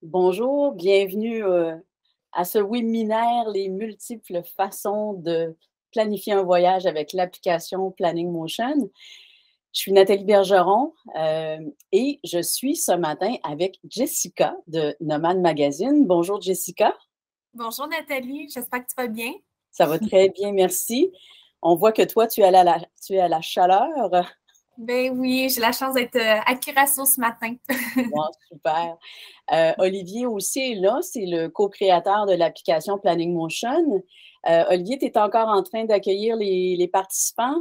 Bonjour, bienvenue à ce webinaire, les multiples façons de planifier un voyage avec l'application Planning Motion. Je suis Nathalie Bergeron et je suis ce matin avec Jessica de Nomad Magazine. Bonjour Jessica. Bonjour Nathalie, j'espère que tu vas bien. Ça va très bien, merci. On voit que toi, tu es à la chaleur. Ben oui, j'ai la chance d'être à Curaçao ce matin. Wow, super. Olivier aussi est là, c'est le co-créateur de l'application Planning Motion. Olivier, tu es encore en train d'accueillir les participants?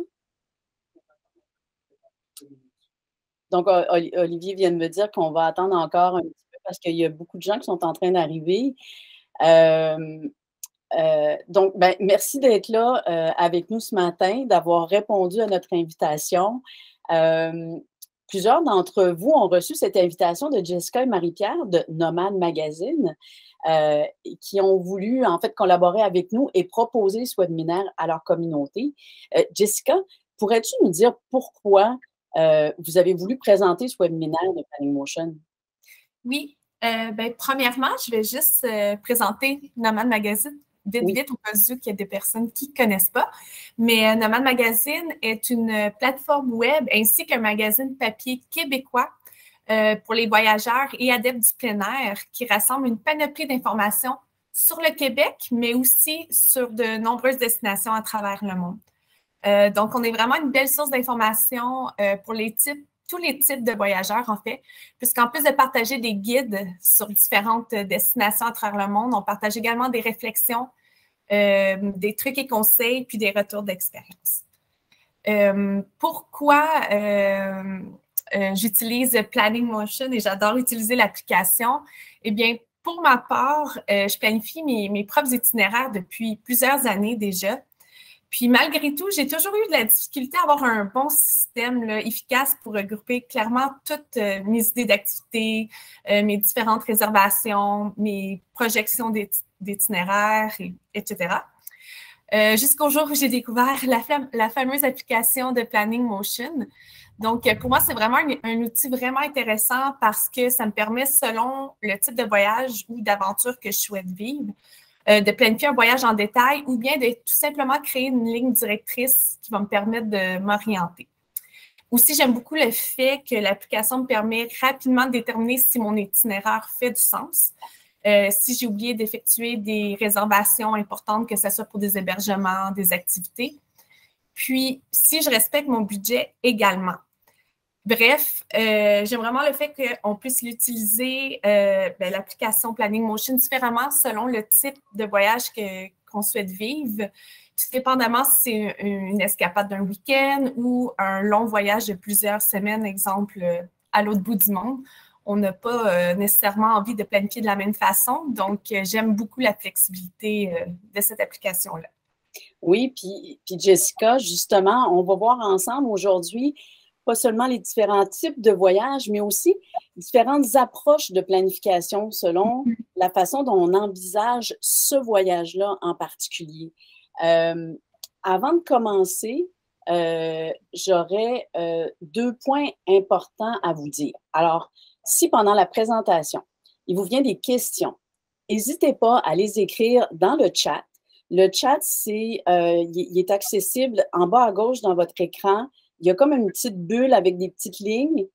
Donc, Olivier vient de me dire qu'on va attendre encore un petit peu parce qu'il y a beaucoup de gens qui sont en train d'arriver. Euh, donc, ben, merci d'être là avec nous ce matin, d'avoir répondu à notre invitation. Euh, Plusieurs d'entre vous ont reçu cette invitation de Jessica et Marie-Pierre de Nomad Magazine, qui ont voulu en fait collaborer avec nous et proposer ce webinaire à leur communauté. Jessica, pourrais-tu nous dire pourquoi vous avez voulu présenter ce webinaire de Planning Motion? Oui, ben, premièrement, je vais juste présenter Nomad Magazine vite, Oui. vite, au cas où il y a des personnes qui ne connaissent pas. Mais Nomad Magazine est une plateforme web ainsi qu'un magazine papier québécois pour les voyageurs et adeptes du plein air qui rassemble une panoplie d'informations sur le Québec, mais aussi sur de nombreuses destinations à travers le monde. Donc, on est vraiment une belle source d'informations pour tous les types de voyageurs, en fait, puisqu'en plus de partager des guides sur différentes destinations à travers le monde, on partage également des réflexions, des trucs et conseils, puis des retours d'expérience. Pourquoi j'utilise Planning Motion et j'adore utiliser l'application? Eh bien, pour ma part, je planifie mes propres itinéraires depuis plusieurs années déjà. Puis malgré tout, j'ai toujours eu de la difficulté à avoir un bon système là, efficace pour regrouper clairement toutes mes idées d'activité, mes différentes réservations, mes projections d'itinéraires, etc. Jusqu'au jour où j'ai découvert la fameuse application de Planning Motion. Donc, pour moi, c'est vraiment un outil vraiment intéressant parce que ça me permet, selon le type de voyage ou d'aventure que je souhaite vivre, de planifier un voyage en détail ou bien de tout simplement créer une ligne directrice qui va me permettre de m'orienter. Aussi, j'aime beaucoup le fait que l'application me permet rapidement de déterminer si mon itinéraire fait du sens. Si j'ai oublié d'effectuer des réservations importantes, que ce soit pour des hébergements, des activités. Puis, si je respecte mon budget également. Bref, j'aime vraiment le fait qu'on puisse l'utiliser, l'application Planning Motion, différemment selon le type de voyage qu'on souhaite vivre, tout dépendamment si c'est une escapade d'un week-end ou un long voyage de plusieurs semaines, exemple, à l'autre bout du monde. On n'a pas nécessairement envie de planifier de la même façon. Donc, j'aime beaucoup la flexibilité de cette application-là. Oui, puis Jessica, justement, on va voir ensemble aujourd'hui pas seulement les différents types de voyages, mais aussi différentes approches de planification selon la façon dont on envisage ce voyage-là en particulier. Euh, Avant de commencer, j'aurais deux points importants à vous dire. Alors, si pendant la présentation, il vous vient des questions, n'hésitez pas à les écrire dans le chat. Le chat, il est accessible en bas à gauche dans votre écran. Il y a comme une petite bulle avec des petites lignes,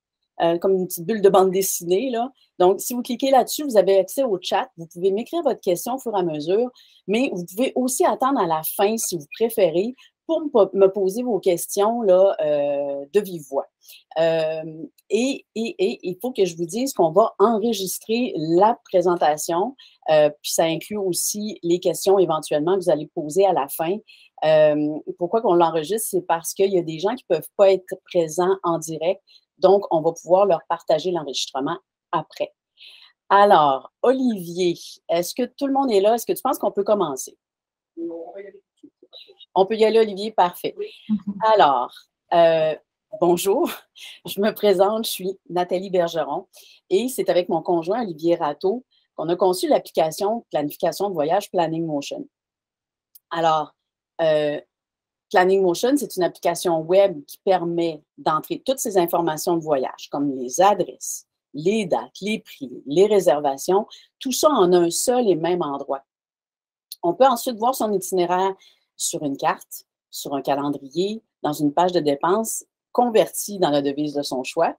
comme une petite bulle de bande dessinée, là. Donc, si vous cliquez là-dessus, vous avez accès au chat. Vous pouvez m'écrire votre question au fur et à mesure, mais vous pouvez aussi attendre à la fin, si vous préférez, pour me poser vos questions là, de vive voix. Et il faut que je vous dise qu'on va enregistrer la présentation, puis ça inclut aussi les questions éventuellement que vous allez poser à la fin. Pourquoi qu'on l'enregistre? C'est parce qu'il y a des gens qui ne peuvent pas être présents en direct, donc on va pouvoir leur partager l'enregistrement après. Alors, Olivier, est-ce que tout le monde est là? Est-ce que tu penses qu'on peut commencer? On peut y aller, Olivier, parfait. Alors, bonjour, je me présente, je suis Nathalie Bergeron et c'est avec mon conjoint Olivier Ratteau qu'on a conçu l'application Planification de voyage Planning Motion. Alors, Planning Motion, c'est une application web qui permet d'entrer toutes ces informations de voyage, comme les adresses, les dates, les prix, les réservations, tout ça en un seul et même endroit. On peut ensuite voir son itinéraire sur une carte, sur un calendrier, dans une page de dépenses convertie dans la devise de son choix.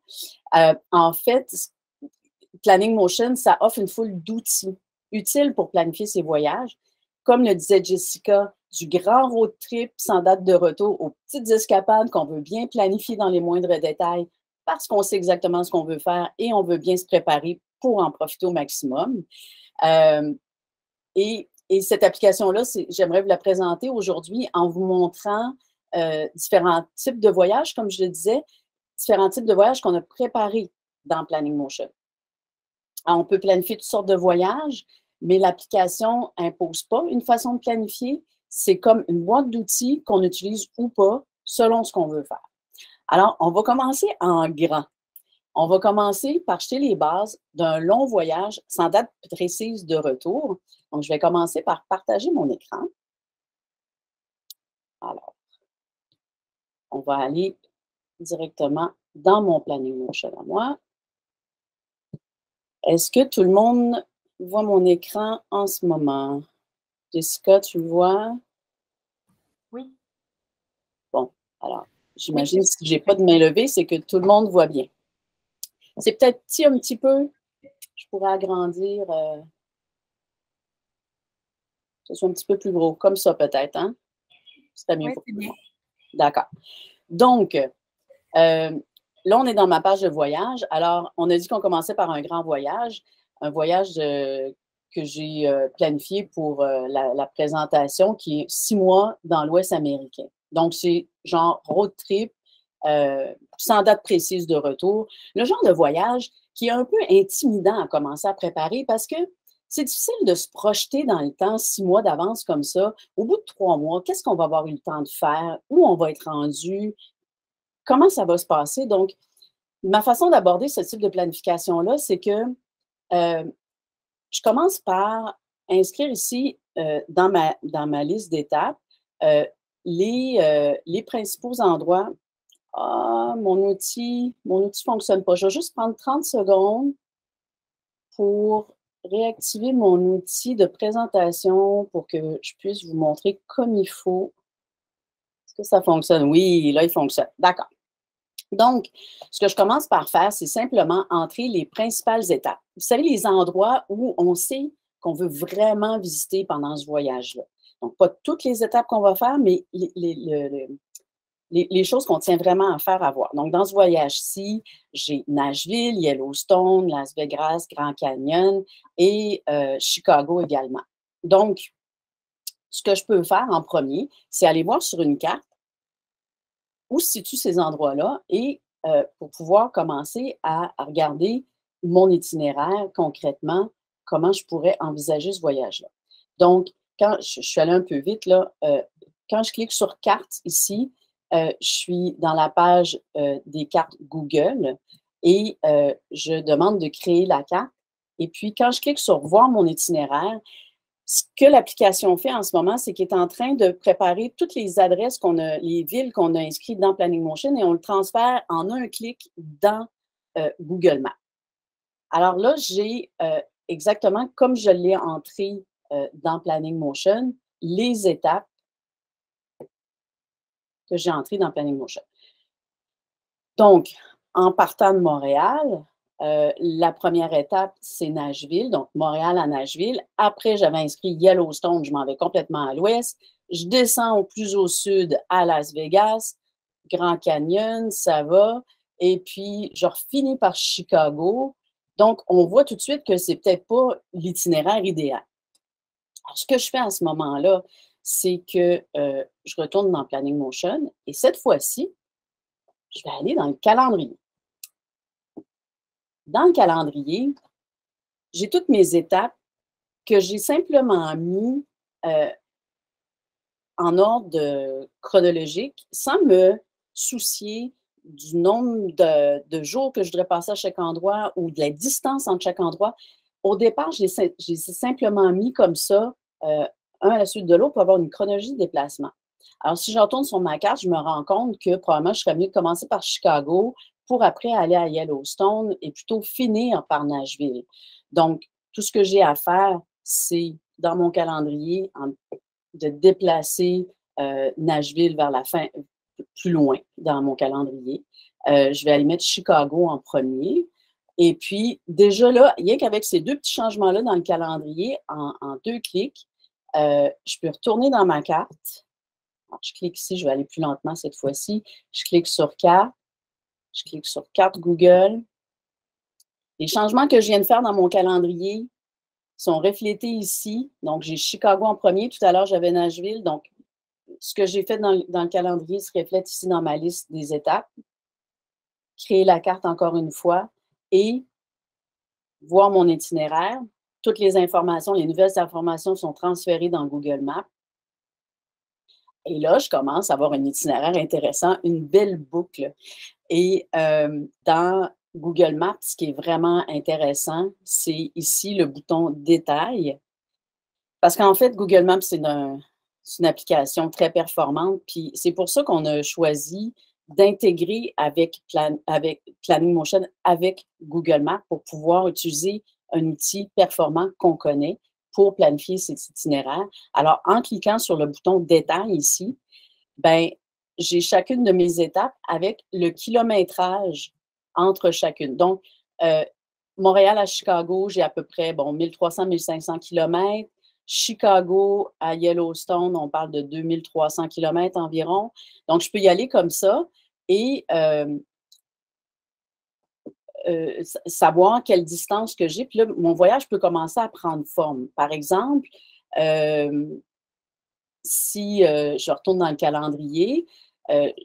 En fait, Planning Motion, ça offre une foule d'outils utiles pour planifier ses voyages. Comme le disait Jessica, du grand road trip sans date de retour aux petites escapades qu'on veut bien planifier dans les moindres détails parce qu'on sait exactement ce qu'on veut faire et on veut bien se préparer pour en profiter au maximum. Et cette application-là, j'aimerais vous la présenter aujourd'hui en vous montrant différents types de voyages, comme je le disais, différents types de voyages qu'on a préparés dans Planning Motion. Alors, on peut planifier toutes sortes de voyages, mais l'application n'impose pas une façon de planifier. C'est comme une boîte d'outils qu'on utilise ou pas selon ce qu'on veut faire. Alors, on va commencer en grand. On va commencer par jeter les bases d'un long voyage sans date précise de retour. Donc, je vais commencer par partager mon écran. Alors, on va aller directement dans mon Planning Motion à moi. Est-ce que tout le monde voit mon écran en ce moment? Jessica, tu le vois? Oui. Bon, alors, j'imagine que si je n'ai pas de main levée, c'est que tout le monde voit bien. C'est peut-être petit un petit peu. Je pourrais agrandir. Que ce soit un petit peu plus gros, comme ça peut-être, hein? C'est mieux pour tout le monde. D'accord. Donc, là, on est dans ma page de voyage. Alors, on a dit qu'on commençait par un grand voyage, un voyage que j'ai planifié pour la présentation qui est 6 mois dans l'Ouest américain. Donc, c'est genre road trip, sans date précise de retour. Le genre de voyage qui est un peu intimidant à commencer à préparer parce que c'est difficile de se projeter dans le temps 6 mois d'avance comme ça. Au bout de 3 mois, qu'est-ce qu'on va avoir eu le temps de faire? Où on va être rendu? Comment ça va se passer? Donc, ma façon d'aborder ce type de planification-là, c'est que je commence par inscrire ici dans ma liste d'étapes les principaux endroits. Ah, mon outil ne fonctionne pas. Je vais juste prendre 30 secondes pour réactiver mon outil de présentation pour que je puisse vous montrer comme il faut. Est-ce que ça fonctionne? Oui, là, il fonctionne. D'accord. Donc, ce que je commence par faire, c'est simplement entrer les principales étapes. Vous savez, les endroits où on sait qu'on veut vraiment visiter pendant ce voyage-là. Donc, pas toutes les étapes qu'on va faire, mais les choses qu'on tient vraiment à faire à voir. Donc, dans ce voyage-ci, j'ai Nashville, Yellowstone, Las Vegas, Grand Canyon et Chicago également. Donc, ce que je peux faire en premier, c'est aller voir sur une carte où se situent ces endroits-là et pour pouvoir commencer à regarder mon itinéraire concrètement, comment je pourrais envisager ce voyage-là. Donc, quand je suis allée un peu vite, là, quand je clique sur carte ici, je suis dans la page des cartes Google et je demande de créer la carte. Et puis, quand je clique sur voir mon itinéraire, ce que l'application fait en ce moment, c'est qu'elle est en train de préparer toutes les adresses les villes qu'on a inscrites dans Planning Motion et on le transfère en un clic dans Google Maps. Alors là, j'ai exactement comme je l'ai entré dans Planning Motion, les étapes que j'ai entrées dans Planning Motion. Donc, en partant de Montréal, la première étape, c'est Nashville, donc Montréal à Nashville. Après, j'avais inscrit Yellowstone, je m'en vais complètement à l'ouest. Je descends au plus au sud à Las Vegas, Grand Canyon, ça va. Et puis, je finis par Chicago. Donc, on voit tout de suite que c'est peut-être pas l'itinéraire idéal. Alors, ce que je fais à ce moment-là, c'est que je retourne dans Planning Motion et cette fois-ci, je vais aller dans le calendrier. Dans le calendrier, j'ai toutes mes étapes que j'ai simplement mis en ordre chronologique sans me soucier du nombre de jours que je voudrais passer à chaque endroit ou de la distance entre chaque endroit. Au départ, je les ai simplement mis comme ça, un à la suite de l'autre pour avoir une chronologie de déplacement. Alors, si je retourne sur ma carte, je me rends compte que probablement, je serais mieux de commencer par Chicago pour après aller à Yellowstone et plutôt finir par Nashville. Donc, tout ce que j'ai à faire, c'est dans mon calendrier de déplacer Nashville vers la fin, plus loin dans mon calendrier. Je vais aller mettre Chicago en premier. Et puis, déjà là, rien qu'avec ces deux petits changements-là dans le calendrier, en 2 clics, je peux retourner dans ma carte. Alors, je clique ici, je vais aller plus lentement cette fois-ci. Je clique sur carte. Je clique sur carte Google. Les changements que je viens de faire dans mon calendrier sont reflétés ici. Donc, j'ai Chicago en premier. Tout à l'heure, j'avais Nashville. Donc, ce que j'ai fait dans le calendrier se reflète ici dans ma liste des étapes. Créer la carte encore une fois et voir mon itinéraire. Toutes les informations, les nouvelles informations sont transférées dans Google Maps. Et là, je commence à avoir un itinéraire intéressant, une belle boucle. Et dans Google Maps, ce qui est vraiment intéressant, c'est ici le bouton Détails. Parce qu'en fait, Google Maps, c'est une application très performante. Puis c'est pour ça qu'on a choisi d'intégrer avec Planning Motion avec Google Maps pour pouvoir utiliser un outil performant qu'on connaît pour planifier cet itinéraire. Alors, en cliquant sur le bouton Détails ici, ben, j'ai chacune de mes étapes avec le kilométrage entre chacune. Donc, Montréal à Chicago, j'ai à peu près 1300-1500 km. Chicago à Yellowstone, on parle de 2300 km environ. Donc, je peux y aller comme ça et savoir quelle distance que j'ai. Puis là, mon voyage peut commencer à prendre forme. Par exemple, si je retourne dans le calendrier,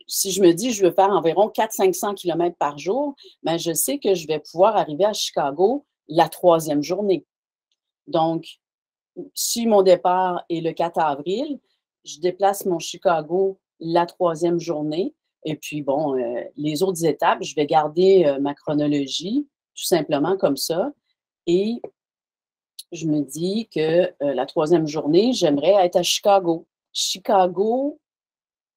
si je me dis je veux faire environ 400-500 km par jour, bien, je sais que je vais pouvoir arriver à Chicago la 3e journée. Donc, si mon départ est le 4 avril, je déplace mon Chicago la 3e journée. Et puis, bon, les autres étapes, je vais garder ma chronologie, tout simplement comme ça. Et je me dis que la 3e journée, j'aimerais être à Chicago. Chicago,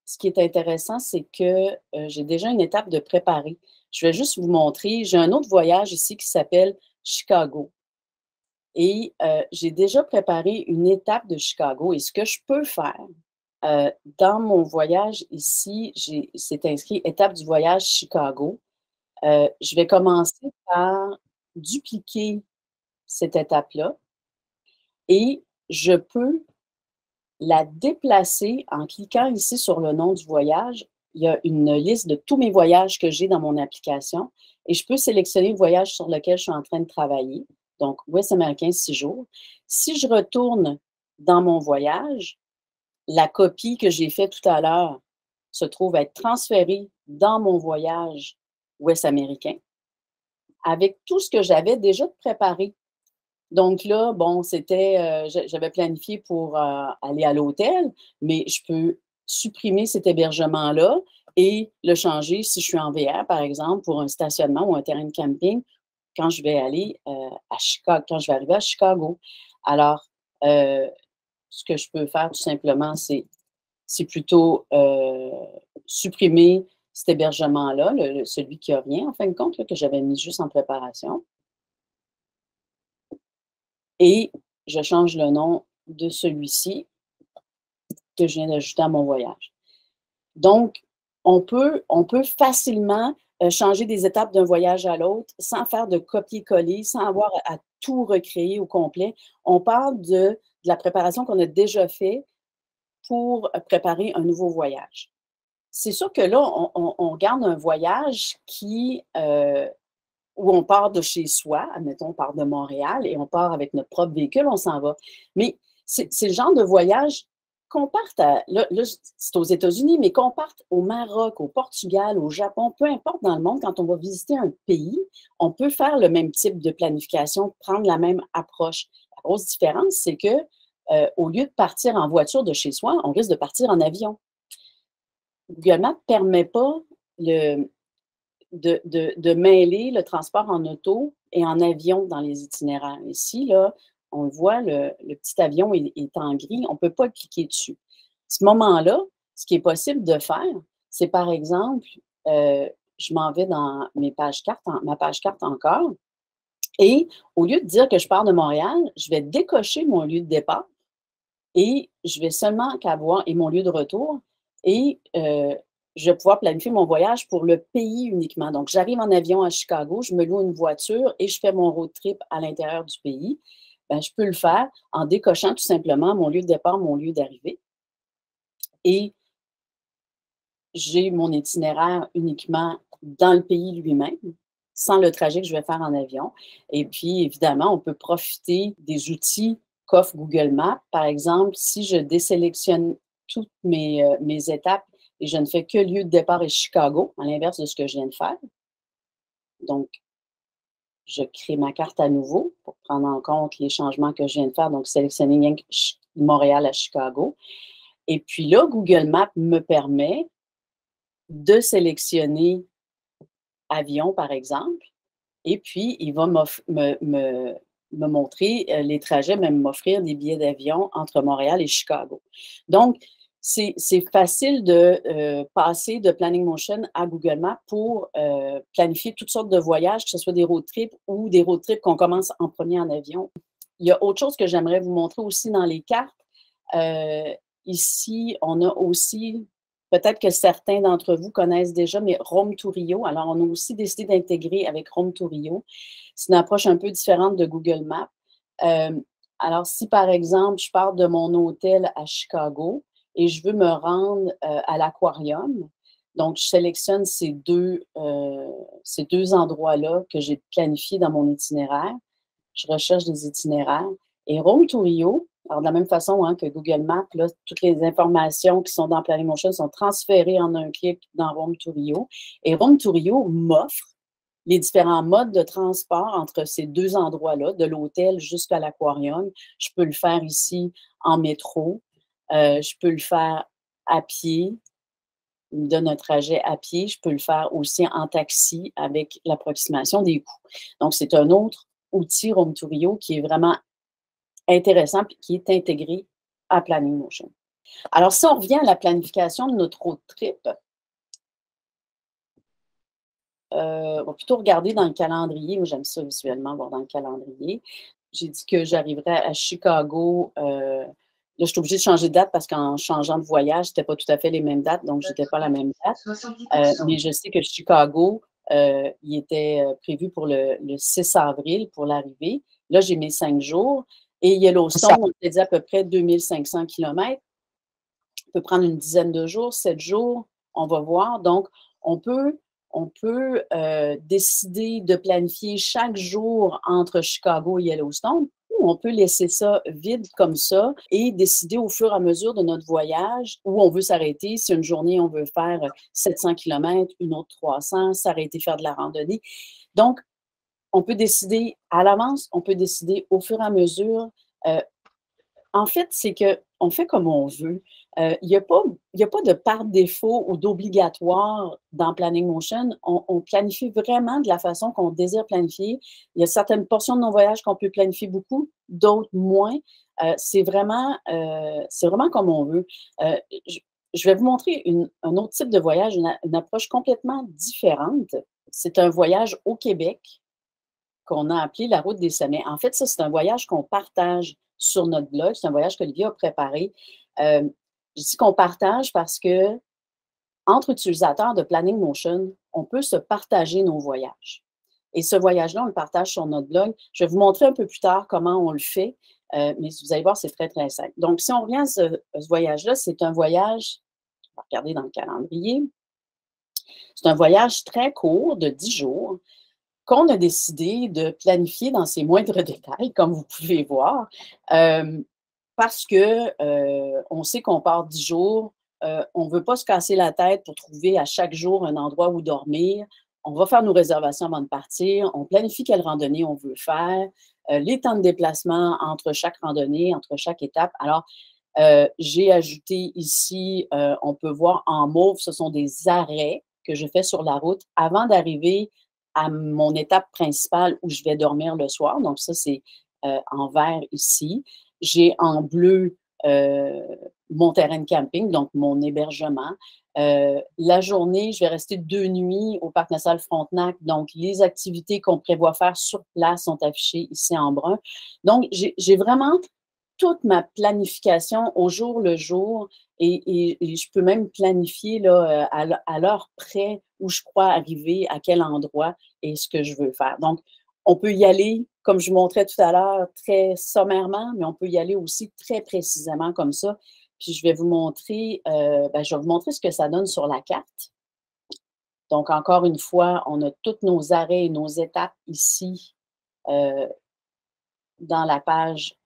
ce qui est intéressant, c'est que j'ai déjà une étape de préparer. Je vais juste vous montrer. J'ai un autre voyage ici qui s'appelle Chicago. Et j'ai déjà préparé une étape de Chicago. Et ce que je peux faire, dans mon voyage ici, c'est inscrit étape du voyage Chicago. Je vais commencer par dupliquer cette étape-là et je peux la déplacer en cliquant ici sur le nom du voyage. Il y a une liste de tous mes voyages que j'ai dans mon application et je peux sélectionner le voyage sur lequel je suis en train de travailler. Donc, Ouest américain, 6 jours. Si je retourne dans mon voyage, la copie que j'ai faite tout à l'heure se trouve être transférée dans mon voyage Ouest américain avec tout ce que j'avais déjà préparé. Donc là, bon, j'avais planifié pour aller à l'hôtel, mais je peux supprimer cet hébergement-là et le changer si je suis en VR, par exemple, pour un stationnement ou un terrain de camping quand je vais aller à Chicago, quand je vais arriver à Chicago. Alors, ce que je peux faire tout simplement, c'est plutôt supprimer cet hébergement-là, celui qui n'a rien, en fin de compte, là, que j'avais mis juste en préparation. Et je change le nom de celui-ci que je viens d'ajouter à mon voyage. Donc, on peut facilement changer des étapes d'un voyage à l'autre sans faire de copier-coller, sans avoir à tout recréer au complet. On parle de la préparation qu'on a déjà fait pour préparer un nouveau voyage. C'est sûr que là, on regarde un voyage où on part de chez soi, admettons, on part de Montréal et on part avec notre propre véhicule, on s'en va. Mais c'est le genre de voyage qu'on parte là c'est aux États-Unis, mais qu'on parte au Maroc, au Portugal, au Japon, peu importe dans le monde, quand on va visiter un pays, on peut faire le même type de planification, prendre la même approche. La grosse différence, c'est que au lieu de partir en voiture de chez soi, on risque de partir en avion. Google Maps ne permet pas de mêler le transport en auto et en avion dans les itinéraires. Ici, là, on le voit, le petit avion est en gris, on ne peut pas cliquer dessus. À ce moment-là, ce qui est possible de faire, c'est par exemple je m'en vais dans mes pages cartes, ma page carte encore. Et au lieu de dire que je pars de Montréal, je vais décocher mon lieu de départ et je vais seulement qu'avoir, et mon lieu de retour, et je vais pouvoir planifier mon voyage pour le pays uniquement. Donc, j'arrive en avion à Chicago, je me loue une voiture et je fais mon road trip à l'intérieur du pays. Bien, je peux le faire en décochant tout simplement mon lieu de départ, mon lieu d'arrivée. Et j'ai mon itinéraire uniquement dans le pays lui-même, sans le trajet que je vais faire en avion. Et puis, évidemment, on peut profiter des outils qu'offre Google Maps. Par exemple, si je désélectionne toutes mes étapes et je ne fais que lieu de départ et Chicago, à l'inverse de ce que je viens de faire. Donc, je crée ma carte à nouveau pour prendre en compte les changements que je viens de faire. Donc, sélectionner Montréal à Chicago. Et puis là, Google Maps me permet de sélectionner avion, par exemple, et puis il va me montrer les trajets, même m'offrir des billets d'avion entre Montréal et Chicago. Donc, c'est facile de passer de Planning Motion à Google Maps pour planifier toutes sortes de voyages, que ce soit des road trips ou des road trips qu'on commence en premier en avion. Il y a autre chose que j'aimerais vous montrer aussi dans les cartes. Ici, on a aussi, peut-être que certains d'entre vous connaissent déjà, mais Rome to Rio. Alors, on a aussi décidé d'intégrer avec Rome to Rio. C'est une approche un peu différente de Google Maps. Alors, si par exemple, je pars de mon hôtel à Chicago et je veux me rendre à l'aquarium, donc je sélectionne ces deux endroits-là que j'ai planifiés dans mon itinéraire. Je recherche des itinéraires. Et Rome to Rio, alors de la même façon que Google Maps, là, toutes les informations qui sont dans Planning Motion sont transférées en un clic dans Rome to Rio. Et Rome to Rio m'offre les différents modes de transport entre ces deux endroits-là, de l'hôtel jusqu'à l'aquarium. Je peux le faire ici en métro. Je peux le faire à pied. Il me donne un trajet à pied. Je peux le faire aussi en taxi avec l'approximation des coûts. Donc, c'est un autre outil Rome to Rio qui est vraiment intéressant et qui est intégré à Planning Motion. Alors, si on revient à la planification de notre road trip, on va plutôt regarder dans le calendrier. Moi, j'aime ça visuellement, voir dans le calendrier. J'ai dit que j'arriverais à Chicago. Là, je suis obligée de changer de date parce qu'en changeant de voyage, ce n'était pas tout à fait les mêmes dates, donc je n'étais pas à la même date. Mais je sais que Chicago, il était prévu pour le 6 avril pour l'arrivée. Là, j'ai mes 5 jours. Et Yellowstone, on s'est dit à peu près 2500 km. On peut prendre une dizaine de jours, 7 jours, on va voir. Donc, on peut décider de planifier chaque jour entre Chicago et Yellowstone, ou on peut laisser ça vide comme ça et décider au fur et à mesure de notre voyage où on veut s'arrêter. Si une journée, on veut faire 700 km, une autre 300, s'arrêter, faire de la randonnée. Donc, on peut décider à l'avance, on peut décider au fur et à mesure. En fait, c'est qu'on fait comme on veut. Il n'y a pas de par défaut ou d'obligatoire dans Planning Motion. On planifie vraiment de la façon qu'on désire planifier. Il y a certaines portions de nos voyages qu'on peut planifier beaucoup, d'autres moins. C'est vraiment comme on veut. Je vais vous montrer un autre type de voyage, une approche complètement différente. C'est un voyage au Québec qu'on a appelé la route des sommets. En fait, ça, c'est un voyage qu'on partage sur notre blog. C'est un voyage qu'Olivier a préparé. Je dis qu'on partage parce que entre utilisateurs de Planning Motion, on peut se partager nos voyages. Et ce voyage-là, on le partage sur notre blog. Je vais vous montrer un peu plus tard comment on le fait, mais vous allez voir, c'est très, très simple. Donc, si on revient à ce voyage-là, c'est un voyage, on va regarder dans le calendrier, c'est un voyage très court de 10 jours qu'on a décidé de planifier dans ses moindres détails, comme vous pouvez voir, parce qu'on sait qu'on part 10 jours, on ne veut pas se casser la tête pour trouver à chaque jour un endroit où dormir. On va faire nos réservations avant de partir, on planifie quelle randonnée on veut faire, les temps de déplacement entre chaque randonnée, entre chaque étape. Alors, j'ai ajouté ici, on peut voir en mauve, ce sont des arrêts que je fais sur la route avant d'arriver à mon étape principale où je vais dormir le soir. Donc, ça, c'est en vert ici. J'ai en bleu mon terrain de camping, donc mon hébergement. La journée, je vais rester 2 nuits au Parc national Frontenac. Donc, les activités qu'on prévoit faire sur place sont affichées ici en brun. Donc, j'ai vraiment toute ma planification au jour le jour et je peux même planifier là, à l'heure près où je crois arriver, à quel endroit et ce que je veux faire. Donc, on peut y aller, comme je vous montrais tout à l'heure, très sommairement, mais on peut y aller aussi très précisément comme ça. Puis je vais vous montrer, je vais vous montrer ce que ça donne sur la carte. Donc, encore une fois, on a tous nos arrêts et nos étapes ici dans la page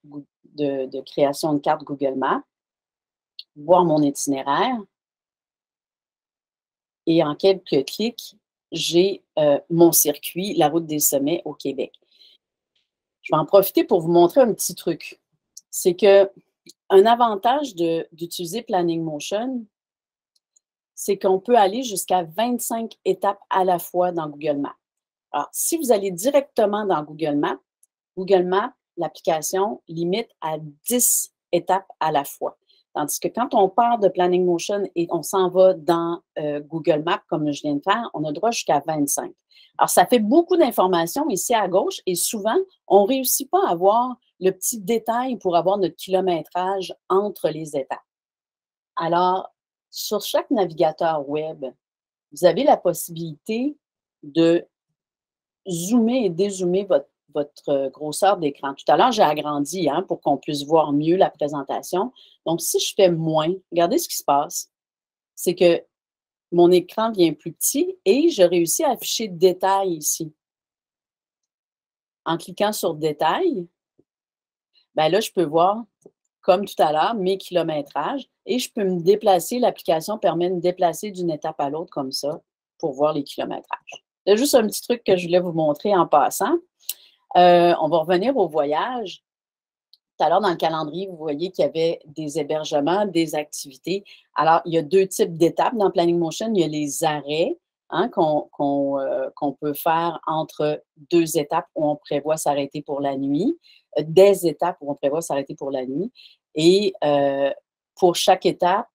de création de carte Google Maps. Voir mon itinéraire. Et en quelques clics, j'ai mon circuit, la route des sommets au Québec. Je vais en profiter pour vous montrer un petit truc. C'est que un avantage d'utiliser Planning Motion, c'est qu'on peut aller jusqu'à 25 étapes à la fois dans Google Maps. Alors, si vous allez directement dans Google Maps, l'application limite à 10 étapes à la fois. Tandis que quand on part de Planning Motion et on s'en va dans Google Maps, comme je viens de faire, on a droit jusqu'à 25. Alors, ça fait beaucoup d'informations ici à gauche et souvent, on ne réussit pas à avoir le petit détail pour avoir notre kilométrage entre les étapes. Alors, sur chaque navigateur web, vous avez la possibilité de zoomer et dézoomer votre grosseur d'écran. Tout à l'heure, j'ai agrandi pour qu'on puisse voir mieux la présentation. Donc, si je fais moins, regardez ce qui se passe. C'est que mon écran devient plus petit et je réussis à afficher détail ici. En cliquant sur détail, ben là, je peux voir, comme tout à l'heure, mes kilométrages et je peux me déplacer. L'application permet de me déplacer d'une étape à l'autre comme ça pour voir les kilométrages. C'est juste un petit truc que je voulais vous montrer en passant. On va revenir au voyage. Tout à l'heure, dans le calendrier, vous voyez qu'il y avait des hébergements, des activités. Alors, il y a 2 types d'étapes dans Planning Motion. Il y a les arrêts qu'on peut faire entre 2 étapes où on prévoit s'arrêter pour la nuit, des étapes où on prévoit s'arrêter pour la nuit. Et pour chaque étape,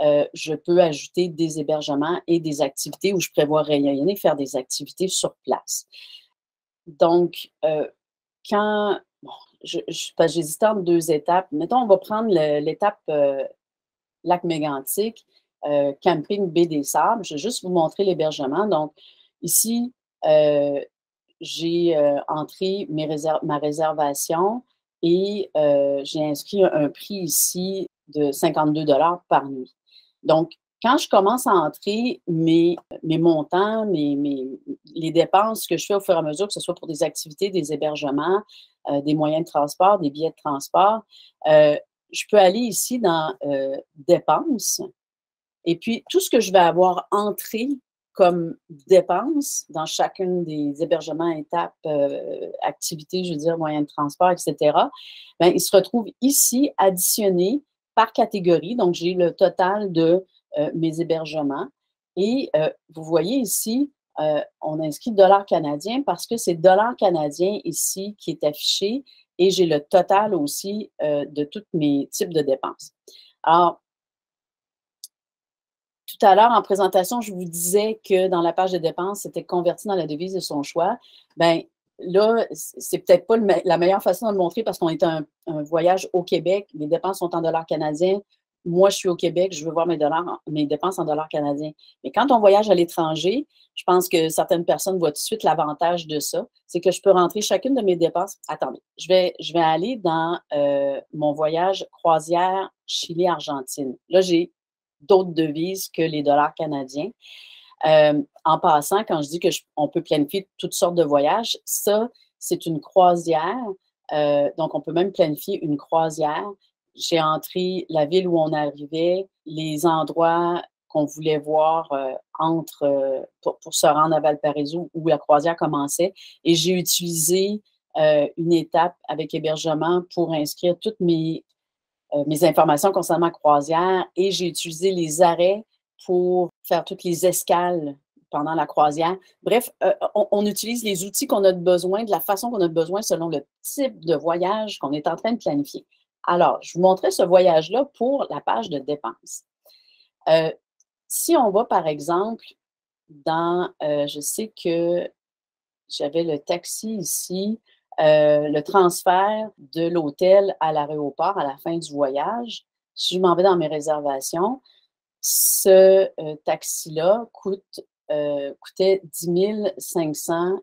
je peux ajouter des hébergements et des activités où je prévois rayonner, faire des activités sur place. Donc, j'hésitais entre 2 étapes. Mettons, on va prendre l'étape lac mégantic, camping baie des Sables. Je vais juste vous montrer l'hébergement. Donc, ici, j'ai entré ma réservation et j'ai inscrit un prix ici de 52 $ par nuit. Donc, quand je commence à entrer mes montants, les dépenses que je fais au fur et à mesure, que ce soit pour des activités, des hébergements, des moyens de transport, des billets de transport, je peux aller ici dans dépenses. Et puis, tout ce que je vais avoir entré comme dépenses dans chacune des hébergements, étapes, activités, je veux dire, moyens de transport, etc., bien, il se retrouve ici additionné par catégorie. Donc, j'ai le total de mes hébergements. Et vous voyez ici, on inscrit $ canadien parce que c'est $ canadien ici qui est affiché et j'ai le total aussi de tous mes types de dépenses. Alors, tout à l'heure, en présentation, je vous disais que dans la page de dépenses, c'était converti dans la devise de son choix. Bien, là, c'est peut-être pas la meilleure façon de le montrer parce qu'on est un voyage au Québec. Les dépenses sont en $ canadiens. Moi, je suis au Québec, je veux voir mes dépenses en $ canadiens. Mais quand on voyage à l'étranger, je pense que certaines personnes voient tout de suite l'avantage de ça. C'est que je peux rentrer chacune de mes dépenses. Attendez, je vais aller dans mon voyage croisière Chili-Argentine. Là, j'ai d'autres devises que les $ canadiens. En passant, quand je dis qu'on peut planifier toutes sortes de voyages, ça, c'est une croisière. Donc, on peut même planifier une croisière. J'ai entré la ville où on arrivait, les endroits qu'on voulait voir pour se rendre à Valparaiso où la croisière commençait. Et j'ai utilisé une étape avec hébergement pour inscrire toutes mes informations concernant ma croisière et j'ai utilisé les arrêts pour faire toutes les escales pendant la croisière. Bref, on utilise les outils qu'on a besoin, de la façon qu'on a besoin selon le type de voyage qu'on est en train de planifier. Alors, je vous montrais ce voyage-là pour la page de dépenses. Si on va, par exemple, dans, je sais que j'avais le taxi ici, le transfert de l'hôtel à l'aéroport à la fin du voyage. Si je m'en vais dans mes réservations, ce taxi-là coûtait 10 500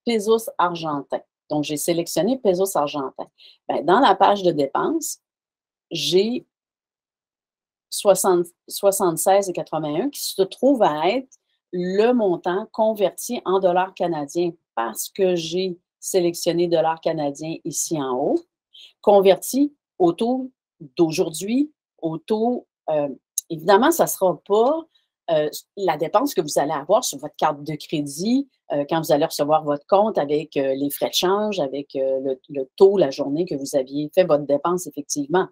pesos argentins. Donc, j'ai sélectionné pesos argentins. Bien, dans la page de dépenses, j'ai 76,81 qui se trouve à être le montant converti en dollars canadiens parce que j'ai sélectionné dollars canadiens ici en haut, converti au taux d'aujourd'hui, au taux, évidemment, ça ne sera pas la dépense que vous allez avoir sur votre carte de crédit quand vous allez recevoir votre compte avec les frais de change, avec le taux, la journée que vous aviez fait votre dépense, effectivement.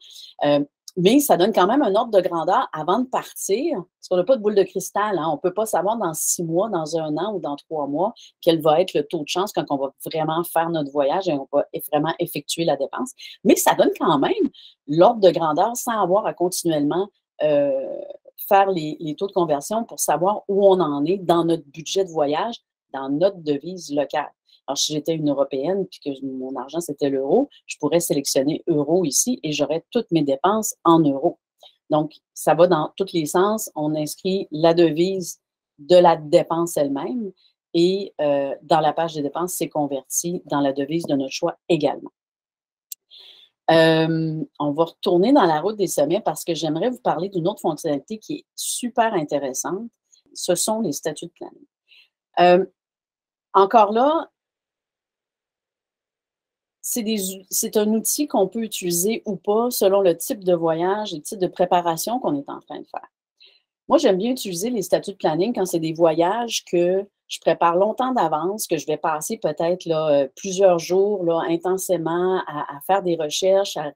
Mais ça donne quand même un ordre de grandeur avant de partir, parce qu'on n'a pas de boule de cristal. Hein? On ne peut pas savoir dans 6 mois, dans 1 an ou dans 3 mois quel va être le taux de chance quand on va vraiment faire notre voyage et on va vraiment effectuer la dépense. Mais ça donne quand même l'ordre de grandeur sans avoir à continuellement faire les taux de conversion pour savoir où on en est dans notre budget de voyage, dans notre devise locale. Alors, si j'étais une Européenne puis que mon argent, c'était l'euro, je pourrais sélectionner euro ici et j'aurais toutes mes dépenses en euros. Donc, ça va dans tous les sens. On inscrit la devise de la dépense elle-même et dans la page des dépenses, c'est converti dans la devise de notre choix également. On va retourner dans la route des sommets parce que j'aimerais vous parler d'une autre fonctionnalité qui est super intéressante. Ce sont les statuts de planning. Encore là, c'est un outil qu'on peut utiliser ou pas selon le type de voyage et le type de préparation qu'on est en train de faire. Moi, j'aime bien utiliser les statuts de planning quand c'est des voyages que je prépare longtemps d'avance, que je vais passer peut-être plusieurs jours là, intensément à faire des recherches, à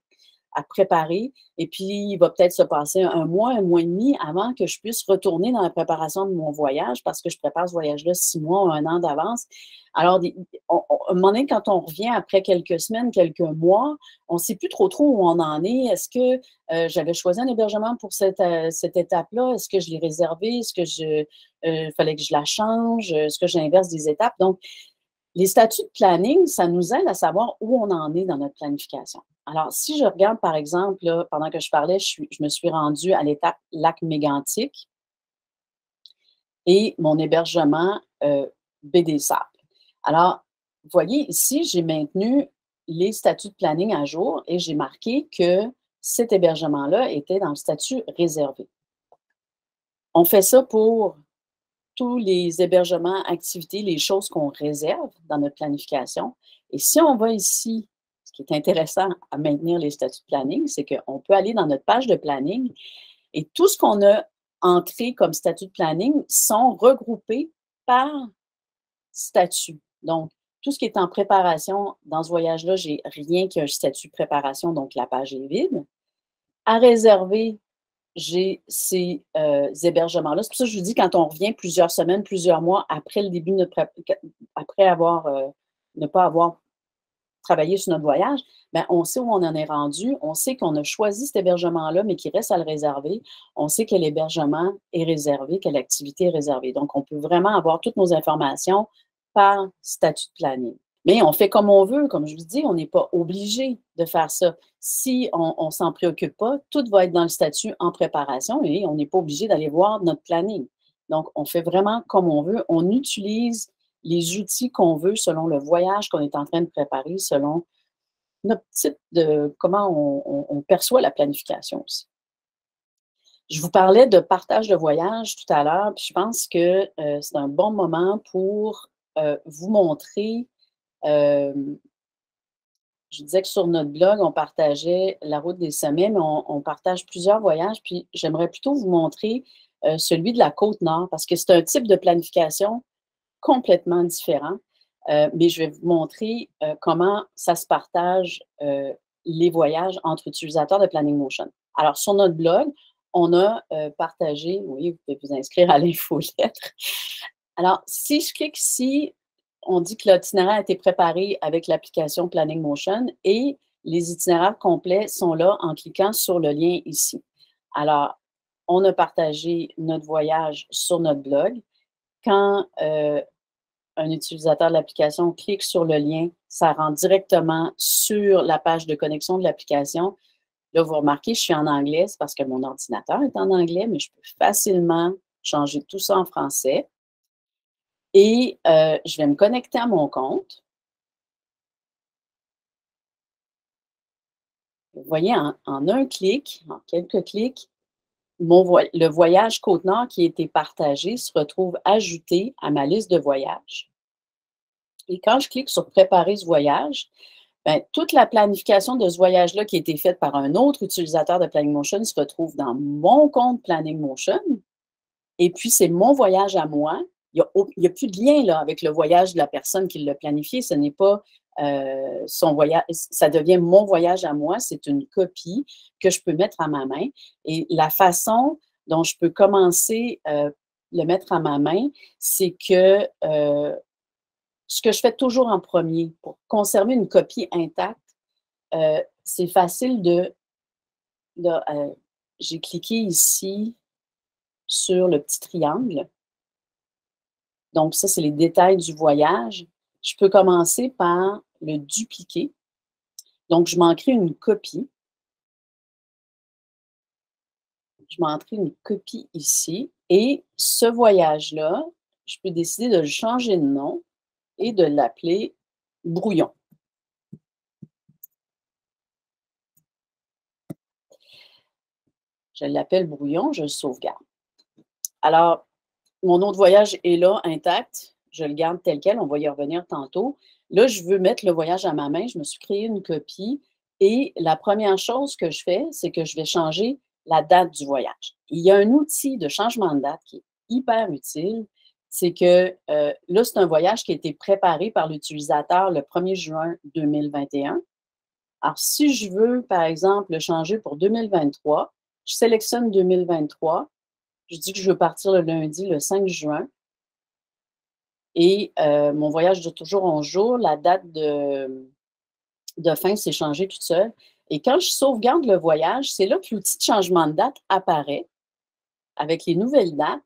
préparer. Et puis, il va peut-être se passer un mois et demi avant que je puisse retourner dans la préparation de mon voyage parce que je prépare ce voyage-là 6 mois ou 1 an d'avance. Alors, à un moment donné, quand on revient après quelques semaines, quelques mois, on ne sait plus trop où on en est. Est-ce que j'avais choisi un hébergement pour cette étape-là? Est-ce que je l'ai réservé? Est-ce que fallait que je la change? Est-ce que j'inverse des étapes? Donc, les statuts de planning, ça nous aide à savoir où on en est dans notre planification. Alors, si je regarde, par exemple, là, pendant que je parlais, je me suis rendue à l'étape lac mégantic et mon hébergement baie des Sables. Alors, vous voyez, ici, j'ai maintenu les statuts de planning à jour et j'ai marqué que cet hébergement-là était dans le statut réservé. On fait ça pour tous les hébergements, activités, les choses qu'on réserve dans notre planification. Et si on va ici, ce qui est intéressant à maintenir les statuts de planning, c'est qu'on peut aller dans notre page de planning et tout ce qu'on a entré comme statut de planning sont regroupés par statut. Donc, tout ce qui est en préparation dans ce voyage-là, j'ai rien qu'un statut de préparation, donc la page est vide. À réserver, j'ai ces hébergements-là. C'est pour ça que je vous dis, quand on revient plusieurs semaines, plusieurs mois après le début de notre après ne pas avoir travaillé sur notre voyage, bien, on sait où on en est rendu, on sait qu'on a choisi cet hébergement-là, mais qu'il reste à le réserver. On sait quel hébergement est réservé, quelle activité est réservée. Donc, on peut vraiment avoir toutes nos informations par statut de planning. Mais on fait comme on veut, comme je vous dis, on n'est pas obligé de faire ça. Si on ne s'en préoccupe pas, tout va être dans le statut en préparation et on n'est pas obligé d'aller voir notre planning. Donc, on fait vraiment comme on veut. On utilise les outils qu'on veut selon le voyage qu'on est en train de préparer, selon notre type de comment on perçoit la planification aussi. Je vous parlais de partage de voyage tout à l'heure, puis je pense que c'est un bon moment pour vous montrer. Je disais que sur notre blog, on partageait la route des sommets, mais on partage plusieurs voyages. Puis j'aimerais plutôt vous montrer celui de la Côte-Nord, parce que c'est un type de planification complètement différent. Mais je vais vous montrer comment ça se partage les voyages entre utilisateurs de Planning Motion. Alors, sur notre blog, on a partagé, oui, vous pouvez vous inscrire à l'infolettre. Alors, si je clique ici, on dit que l'itinéraire a été préparé avec l'application Planning Motion et les itinéraires complets sont là en cliquant sur le lien ici. Alors, on a partagé notre voyage sur notre blog. Quand un utilisateur de l'application clique sur le lien, ça rentre directement sur la page de connexion de l'application. Là, vous remarquez, je suis en anglais, c'est parce que mon ordinateur est en anglais, mais je peux facilement changer tout ça en français. Et je vais me connecter à mon compte. Vous voyez, en un clic, en quelques clics, le voyage Côte-Nord qui a été partagé se retrouve ajouté à ma liste de voyages. Et quand je clique sur « Préparer ce voyage », bien, toute la planification de ce voyage-là qui a été faite par un autre utilisateur de PlanningMotion se retrouve dans mon compte PlanningMotion. Et puis, c'est mon voyage à moi. Il n'y a plus de lien là, avec le voyage de la personne qui l'a planifié. Ce n'est pas son voyage, ça devient mon voyage à moi. C'est une copie que je peux mettre à ma main. Et la façon dont je peux commencer le mettre à ma main, c'est que ce que je fais toujours en premier pour conserver une copie intacte, c'est facile j'ai cliqué ici sur le petit triangle. Donc, ça, c'est les détails du voyage. Je peux commencer par le dupliquer. Donc, je m'en crée une copie. Je m'en crée une copie ici. Et ce voyage-là, je peux décider de le changer de nom et de l'appeler brouillon. Je l'appelle brouillon, je le sauvegarde. Alors, mon autre voyage est là, intact. Je le garde tel quel. On va y revenir tantôt. Là, je veux mettre le voyage à ma main. Je me suis créé une copie. Et la première chose que je fais, c'est que je vais changer la date du voyage. Il y a un outil de changement de date qui est hyper utile. C'est que là, c'est un voyage qui a été préparé par l'utilisateur le 1er juin 2021. Alors, si je veux, par exemple, le changer pour 2023, je sélectionne 2023. Je dis que je veux partir le lundi, le 5 juin. Et mon voyage dure toujours 11 jours. La date de fin s'est changée toute seule. Et quand je sauvegarde le voyage, c'est là que l'outil de changement de date apparaît avec les nouvelles dates.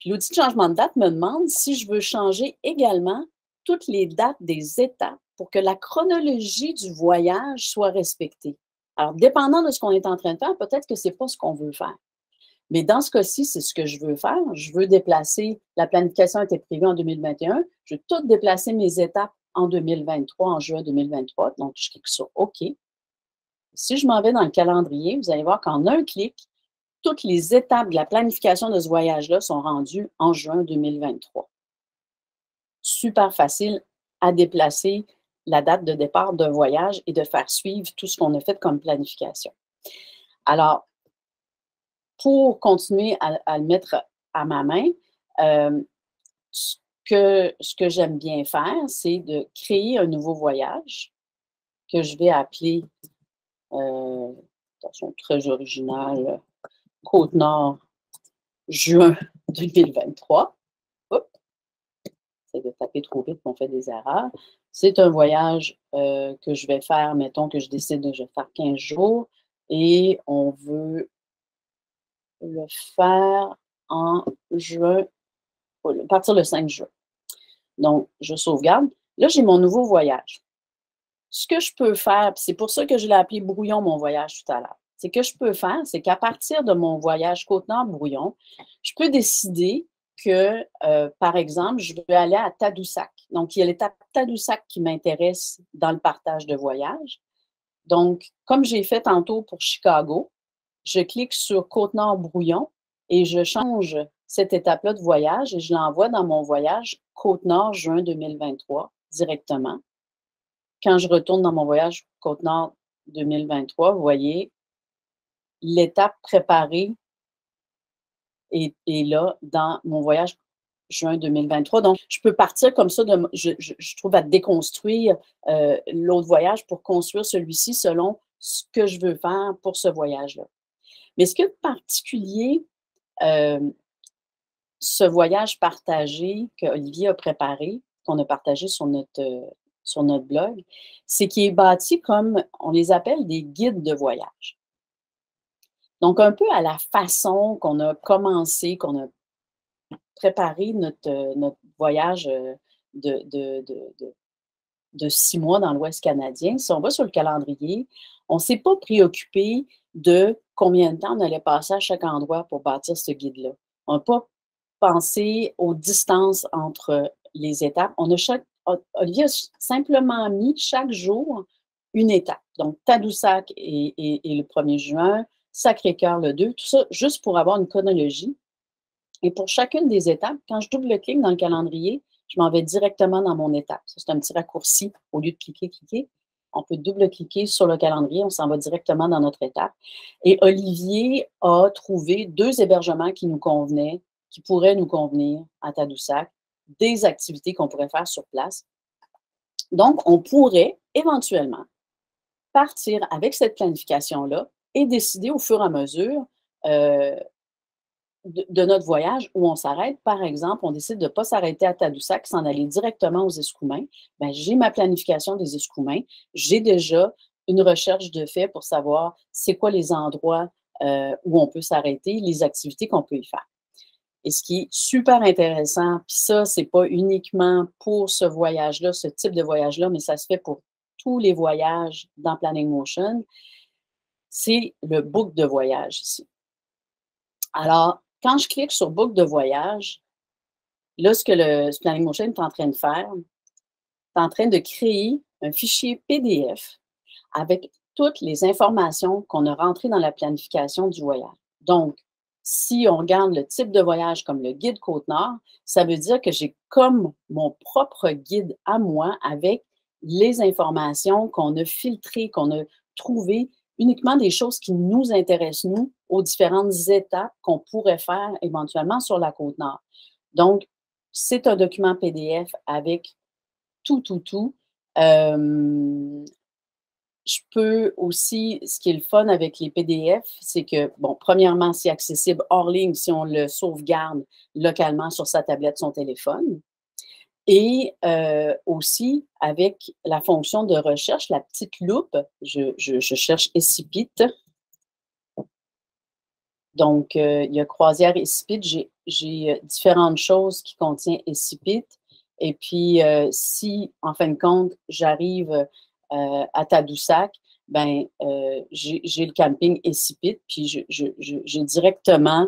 Puis l'outil de changement de date me demande si je veux changer également toutes les dates des étapes pour que la chronologie du voyage soit respectée. Alors, dépendant de ce qu'on est en train de faire, peut-être que ce n'est pas ce qu'on veut faire. Mais dans ce cas-ci, c'est ce que je veux faire. Je veux déplacer, la planification était prévue en 2021. Je veux tout déplacer mes étapes en 2023, en juin 2023. Donc, je clique sur OK. Si je m'en vais dans le calendrier, vous allez voir qu'en un clic, toutes les étapes de la planification de ce voyage-là sont rendues en juin 2023. Super facile à déplacer la date de départ d'un voyage et de faire suivre tout ce qu'on a fait comme planification. Alors, pour continuer à le mettre à ma main, ce que j'aime bien faire, c'est de créer un nouveau voyage que je vais appeler, de façon très originale, Côte-Nord, juin 2023. Oups! J'essaie de taper trop vite, on fait des erreurs. C'est un voyage que je vais faire, mettons que je décide de faire 15 jours et on veut le faire en juin, à partir le 5 juin. Donc, je sauvegarde. Là, j'ai mon nouveau voyage. Ce que je peux faire, c'est pour ça que je l'ai appelé brouillon, mon voyage tout à l'heure. Ce que je peux faire, c'est qu'à partir de mon voyage Côte-Nord-Brouillon, je peux décider que, par exemple, je veux aller à Tadoussac. Donc, il y a l'étape Tadoussac qui m'intéresse dans le partage de voyage. Donc, comme j'ai fait tantôt pour Chicago, je clique sur Côte-Nord-Brouillon et je change cette étape-là de voyage et je l'envoie dans mon voyage Côte-Nord, juin 2023, directement. Quand je retourne dans mon voyage Côte-Nord 2023, vous voyez, l'étape préparée est là dans mon voyage juin 2023. Donc, je peux partir comme ça, je trouve, à déconstruire l'autre voyage pour construire celui-ci selon ce que je veux faire pour ce voyage-là. Mais ce qui est particulier, ce voyage partagé qu'Olivier a préparé, qu'on a partagé sur notre blog, c'est qu'il est bâti comme, on les appelle des guides de voyage. Donc, un peu à la façon qu'on a commencé, qu'on a préparé notre voyage de 6 mois dans l'Ouest canadien, si on va sur le calendrier, on ne s'est pas préoccupé de combien de temps on allait passer à chaque endroit pour bâtir ce guide-là. On n'a pas pensé aux distances entre les étapes. Olivier a simplement mis chaque jour une étape. Donc, Tadoussac est le 1er juin, Sacré-Cœur le 2, tout ça juste pour avoir une chronologie. Et pour chacune des étapes, quand je double-clique dans le calendrier, je m'en vais directement dans mon étape. Ça, c'est un petit raccourci. Au lieu de cliquer, on peut double-cliquer sur le calendrier, on s'en va directement dans notre étape. Et Olivier a trouvé 2 hébergements qui nous convenaient, qui pourraient nous convenir à Tadoussac, des activités qu'on pourrait faire sur place. Donc, on pourrait éventuellement partir avec cette planification-là et décider au fur et à mesure de notre voyage où on s'arrête. Par exemple, on décide de ne pas s'arrêter à Tadoussac, s'en aller directement aux Escoumins. Bien, j'ai ma planification des Escoumins. J'ai déjà une recherche de fait pour savoir c'est quoi les endroits où on peut s'arrêter, les activités qu'on peut y faire. Et ce qui est super intéressant, puis ça, c'est pas uniquement pour ce voyage-là, ce type de voyage-là, mais ça se fait pour tous les voyages dans Planning Motion, c'est le book de voyage ici. Alors, quand je clique sur Book de voyage, là, ce que le Planning Motion est en train de faire, c'est en train de créer un fichier PDF avec toutes les informations qu'on a rentrées dans la planification du voyage. Donc, si on regarde le type de voyage comme le guide Côte-Nord, ça veut dire que j'ai comme mon propre guide à moi avec les informations qu'on a filtrées, qu'on a trouvées, uniquement des choses qui nous intéressent, nous, aux différentes étapes qu'on pourrait faire éventuellement sur la Côte-Nord. Donc, c'est un document PDF avec tout. Je peux aussi, ce qui est le fun avec les PDF, c'est que, bon, premièrement, c'est accessible hors ligne si on le sauvegarde localement sur sa tablette, son téléphone. Et aussi, avec la fonction de recherche, la petite loupe, je cherche Essipit. Donc, il y a croisière Essipit. J'ai différentes choses qui contiennent Essipit. Et puis, si, en fin de compte, j'arrive à Tadoussac, ben, j'ai le camping Essipit, puis j'ai directement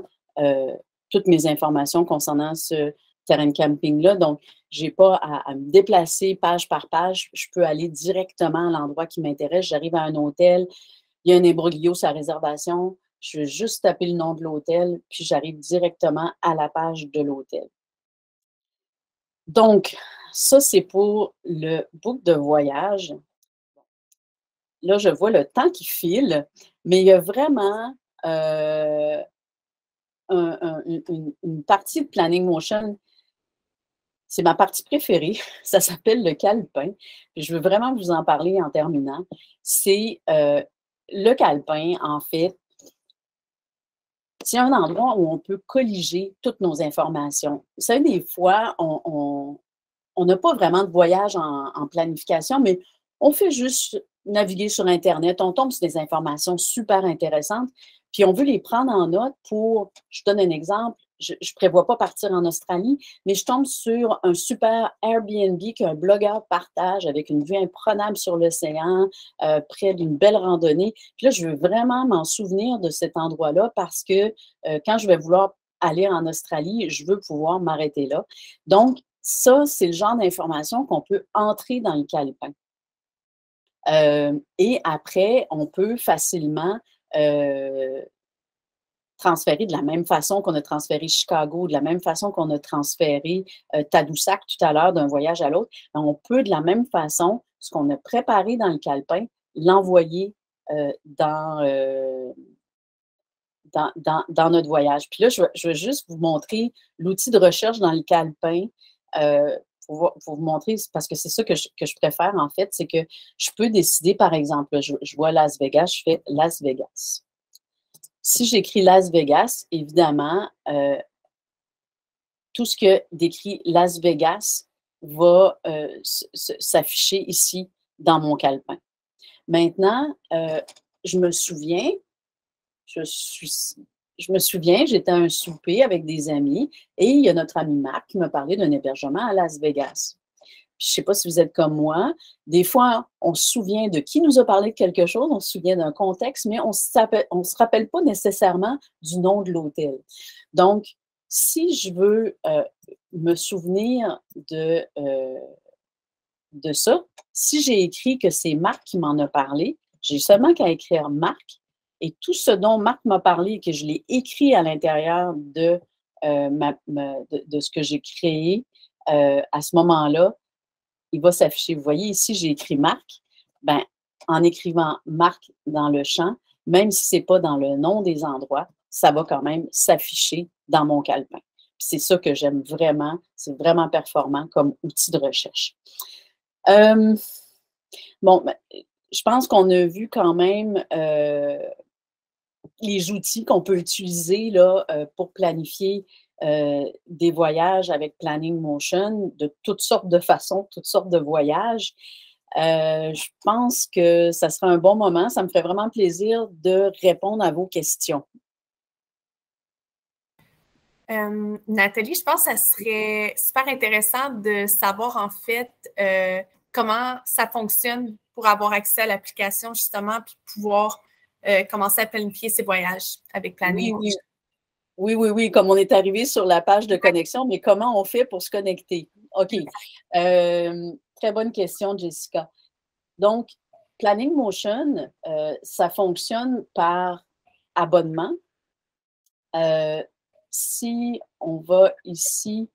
toutes mes informations concernant ce terrain de camping-là. Donc, je n'ai pas à me déplacer page par page. Je peux aller directement à l'endroit qui m'intéresse. J'arrive à un hôtel, il y a un imbroglio sur la réservation. Je vais juste taper le nom de l'hôtel, puis j'arrive directement à la page de l'hôtel. Donc, ça, c'est pour le book de voyage. Là, je vois le temps qui file, mais il y a vraiment une partie de Planning Motion. C'est ma partie préférée. Ça s'appelle le calepin. Je veux vraiment vous en parler en terminant. C'est le calepin, en fait, c'est un endroit où on peut colliger toutes nos informations. Vous savez, des fois, on n'a pas vraiment de voyage en planification, mais on fait juste naviguer sur Internet, on tombe sur des informations super intéressantes, puis on veut les prendre en note pour, je donne un exemple, je ne prévois pas partir en Australie, mais je tombe sur un super Airbnb qu'un blogueur partage avec une vue imprenable sur l'océan, près d'une belle randonnée. Puis là, je veux vraiment m'en souvenir de cet endroit-là parce que quand je vais vouloir aller en Australie, je veux pouvoir m'arrêter là. Donc, ça, c'est le genre d'information qu'on peut entrer dans le calepin. Et après, on peut facilement transférer de la même façon qu'on a transféré Chicago, de la même façon qu'on a transféré Tadoussac tout à l'heure d'un voyage à l'autre. On peut de la même façon, ce qu'on a préparé dans le calepin, l'envoyer dans notre voyage. Puis là, je vais juste vous montrer l'outil de recherche dans le calepin pour vous montrer, parce que c'est ça que je préfère, en fait, c'est que je peux décider, par exemple, je vois Las Vegas, je fais Las Vegas. Si j'écris Las Vegas, évidemment, tout ce que décrit Las Vegas va s'afficher ici dans mon calepin. Maintenant, je me souviens, je me souviens, j'étais à un souper avec des amis et il y a notre ami Marc qui m'a parlé d'un hébergement à Las Vegas. Je ne sais pas si vous êtes comme moi. Des fois, on se souvient de qui nous a parlé de quelque chose, on se souvient d'un contexte, mais on ne se rappelle pas nécessairement du nom de l'hôtel. Donc, si je veux me souvenir de ça, si j'ai écrit que c'est Marc qui m'en a parlé, j'ai seulement qu'à écrire Marc et tout ce dont Marc m'a parlé et que je l'ai écrit à l'intérieur de ce que j'ai créé à ce moment-là, il va s'afficher. Vous voyez ici, j'ai écrit Marc. Ben, en écrivant Marc dans le champ, même si ce n'est pas dans le nom des endroits, ça va quand même s'afficher dans mon calepin. C'est ça que j'aime vraiment. C'est vraiment performant comme outil de recherche. Bon, je pense qu'on a vu quand même les outils qu'on peut utiliser là, pour planifier des voyages avec Planning Motion, de toutes sortes de façons, toutes sortes de voyages. Je pense que ça sera un bon moment. Ça me ferait vraiment plaisir de répondre à vos questions. Nathalie, je pense que ça serait super intéressant de savoir en fait comment ça fonctionne pour avoir accès à l'application justement puis pouvoir commencer à planifier ses voyages avec Planning Motion. Oui, comme on est arrivé sur la page de connexion, mais comment on fait pour se connecter? OK. Très bonne question, Jessica. Donc, Planning Motion, ça fonctionne par abonnement. Si on va ici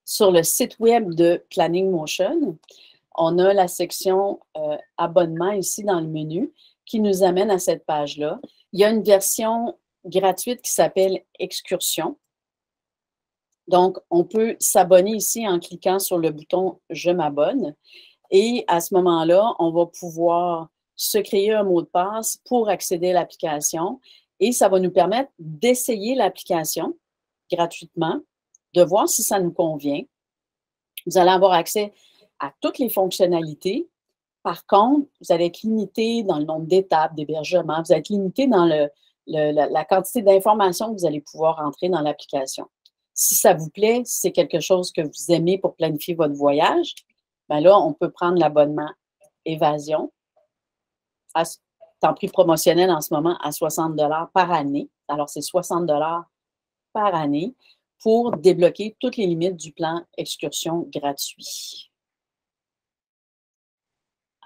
sur le site web de Planning Motion, on a la section abonnement ici dans le menu qui nous amène à cette page-là. Il y a une version gratuite qui s'appelle Excursion. Donc, on peut s'abonner ici en cliquant sur le bouton « Je m'abonne » et à ce moment-là, on va pouvoir se créer un mot de passe pour accéder à l'application et ça va nous permettre d'essayer l'application gratuitement, de voir si ça nous convient. Vous allez avoir accès à toutes les fonctionnalités. Par contre, vous allez être limité dans le nombre d'étapes d'hébergement, vous allez être limité dans la quantité d'informations que vous allez pouvoir entrer dans l'application. Si ça vous plaît, si c'est quelque chose que vous aimez pour planifier votre voyage, bien là, on peut prendre l'abonnement Évasion, en prix promotionnel en ce moment à 60 $ par année. Alors, c'est 60 $ par année pour débloquer toutes les limites du plan excursion gratuit.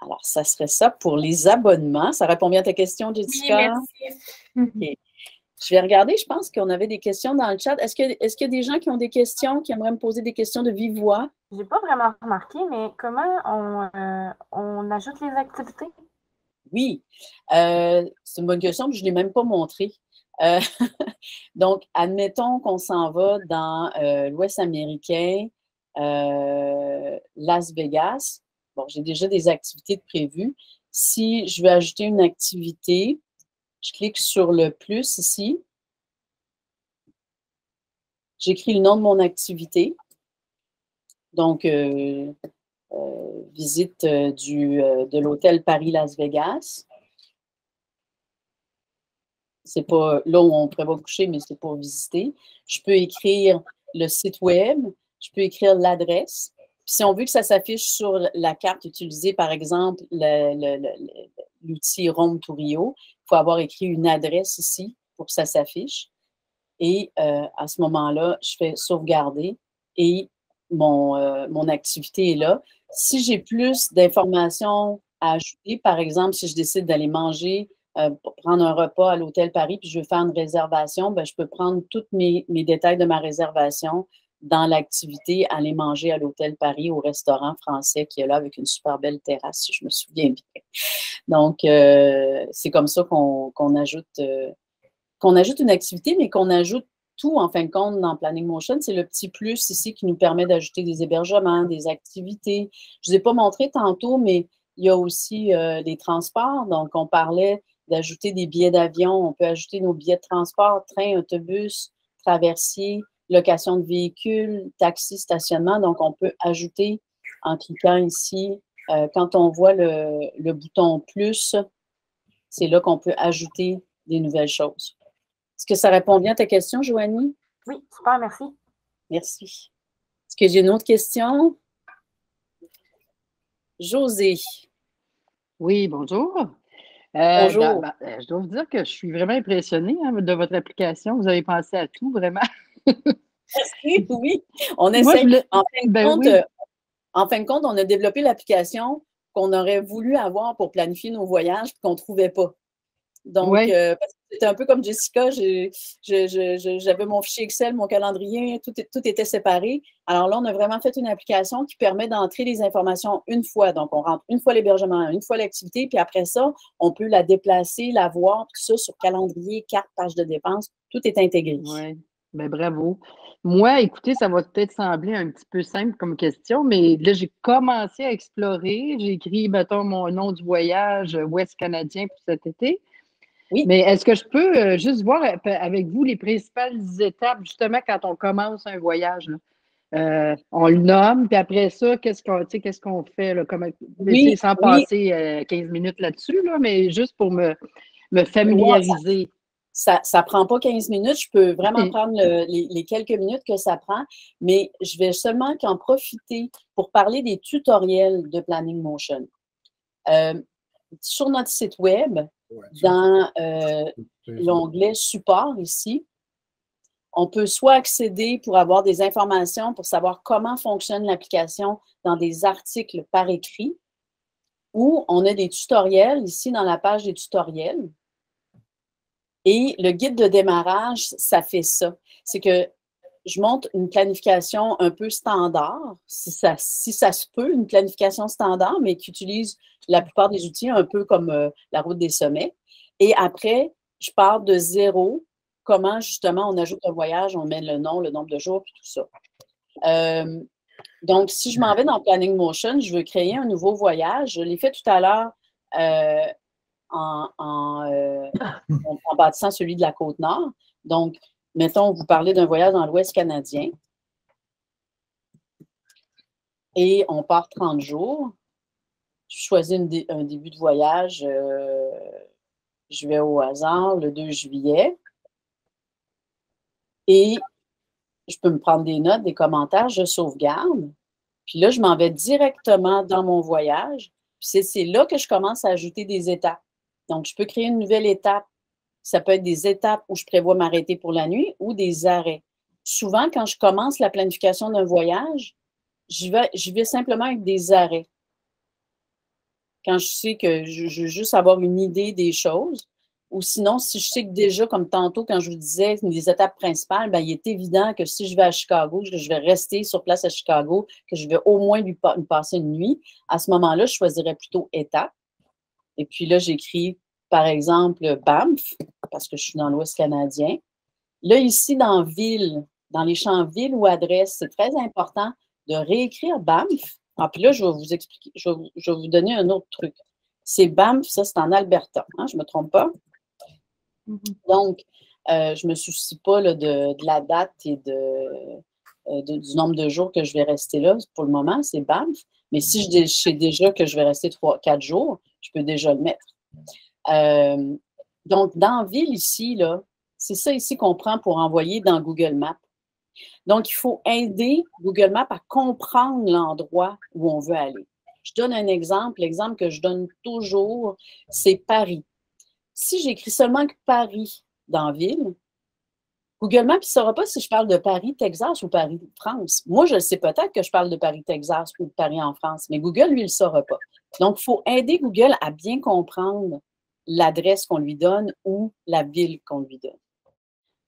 Alors, ça serait ça pour les abonnements. Ça répond bien à ta question, Jessica? Oui, merci. Okay. Je vais regarder, je pense qu'on avait des questions dans le chat. Est-ce qu'il y a des gens qui ont des questions, qui aimeraient me poser des questions de vive voix? Je n'ai pas vraiment remarqué, mais comment on ajoute les activités? Oui, c'est une bonne question, je ne l'ai même pas montré. Donc, admettons qu'on s'en va dans l'Ouest américain, Las Vegas. Bon, j'ai déjà des activités prévues. Si je veux ajouter une activité, je clique sur le plus ici. J'écris le nom de mon activité. Donc, visite de l'hôtel Paris-Las Vegas. C'est pas là où on prévoit coucher, mais c'est pour visiter. Je peux écrire le site web, je peux écrire l'adresse. Si on veut que ça s'affiche sur la carte utilisée, par exemple, l'outil Rome to Rio, il faut avoir écrit une adresse ici pour que ça s'affiche. Et à ce moment-là, je fais sauvegarder et mon activité est là. Si j'ai plus d'informations à ajouter, par exemple, si je décide d'aller manger, prendre un repas à l'Hôtel Paris, puis je veux faire une réservation, bien, je peux prendre tous mes détails de ma réservation dans l'activité, aller manger à l'Hôtel Paris, au restaurant français qui est là avec une super belle terrasse, si je me souviens bien. Donc, c'est comme ça qu'on ajoute une activité, mais qu'on ajoute tout, en fin de compte, dans Planning Motion. C'est le petit plus ici qui nous permet d'ajouter des hébergements, des activités. Je ne vous ai pas montré tantôt, mais il y a aussi les transports. Donc, on parlait d'ajouter des billets d'avion. On peut ajouter nos billets de transport, train, autobus, traversier, location de véhicules, taxi, stationnement. Donc, on peut ajouter, en cliquant ici Quand on voit le bouton plus, c'est là qu'on peut ajouter des nouvelles choses. Est-ce que ça répond bien à ta question, Joanie? Oui, super, merci. Merci. Est-ce que j'ai une autre question? José. Oui, bonjour. Bonjour. Je dois vous dire que je suis vraiment impressionnée de votre application. Vous avez pensé à tout, vraiment. Merci, oui. On Moi, essaie. je voulais... oui. En fin de compte, on a développé l'application qu'on aurait voulu avoir pour planifier nos voyages et qu'on ne trouvait pas. Donc, Oui. parce que c'était un peu comme Jessica, j'avais mon fichier Excel, mon calendrier, tout était séparé. Alors là, on a vraiment fait une application qui permet d'entrer les informations une fois. Donc, on rentre une fois l'hébergement, une fois l'activité, puis après ça, on peut la déplacer, la voir, tout ça sur calendrier, carte, page de dépenses, tout est intégré. Oui, bien bravo. Moi, écoutez, ça va peut-être sembler un petit peu simple comme question, mais là, j'ai commencé à explorer. J'ai écrit, mettons, mon nom du voyage ouest canadien pour cet été. Oui. Mais est-ce que je peux juste voir avec vous les principales étapes, justement, quand on commence un voyage, là? On le nomme, puis après ça, qu'est-ce qu'on fait, là, Oui, sans passer 15 minutes là-dessus, là, mais juste pour me familiariser. Ça ne prend pas 15 minutes. Je peux vraiment prendre les quelques minutes que ça prend, mais je vais seulement qu'en profiter pour parler des tutoriels de Planning Motion. Sur notre site web, dans l'onglet Support ici, on peut soit accéder pour avoir des informations, pour savoir comment fonctionne l'application dans des articles par écrit, ou on a des tutoriels ici dans la page des tutoriels. Et le guide de démarrage, ça fait ça. C'est que je montre une planification un peu standard, si ça se peut, une planification standard, mais qui utilise la plupart des outils, un peu comme la route des sommets. Et après, je pars de zéro, comment justement on ajoute un voyage, on met le nom, le nombre de jours, puis tout ça. Donc, si je m'en vais dans Planning Motion, je veux créer un nouveau voyage. Je l'ai fait tout à l'heure en bâtissant celui de la Côte-Nord. Donc, mettons, vous parlez d'un voyage dans l'Ouest canadien et on part 30 jours. Je choisis un début de voyage. Je vais au hasard le 2 juillet et je peux me prendre des notes, des commentaires, je sauvegarde. Puis là, je m'en vais directement dans mon voyage. Puis c'est là que je commence à ajouter des étapes. Donc, je peux créer une nouvelle étape. Ça peut être des étapes où je prévois m'arrêter pour la nuit ou des arrêts. Souvent, quand je commence la planification d'un voyage, j'y vais simplement avec des arrêts. Quand je sais que je veux juste avoir une idée des choses. Ou sinon, si je sais que déjà, comme tantôt, quand je vous disais les étapes principales, bien, il est évident que si je vais à Chicago, que je vais rester sur place à Chicago, que je vais au moins lui passer une nuit, à ce moment-là, je choisirais plutôt étapes. Et puis là, j'écris, par exemple, Banff, parce que je suis dans l'Ouest canadien. Là, ici, dans ville, dans les champs ville ou adresse, c'est très important de réécrire Banff. Ah, puis là, je vais vous expliquer, je vais vous donner un autre truc. C'est Banff, ça, c'est en Alberta, hein, je ne me trompe pas. Donc, je ne me soucie pas là, de la date et du nombre de jours que je vais rester là. Pour le moment, c'est Banff. Mais si je sais déjà que je vais rester 3-4 jours, je peux déjà le mettre. Donc, dans ville ici, là, c'est ça ici qu'on prend pour envoyer dans Google Maps. Donc, il faut aider Google Maps à comprendre l'endroit où on veut aller. Je donne un exemple. L'exemple que je donne toujours, c'est Paris. Si j'écris seulement Paris dans ville, Google Maps ne saura pas si je parle de Paris, Texas ou Paris, France. Moi, je sais peut-être que je parle de Paris, Texas ou de Paris en France, mais Google, lui, il ne le saura pas. Donc, il faut aider Google à bien comprendre l'adresse qu'on lui donne ou la ville qu'on lui donne.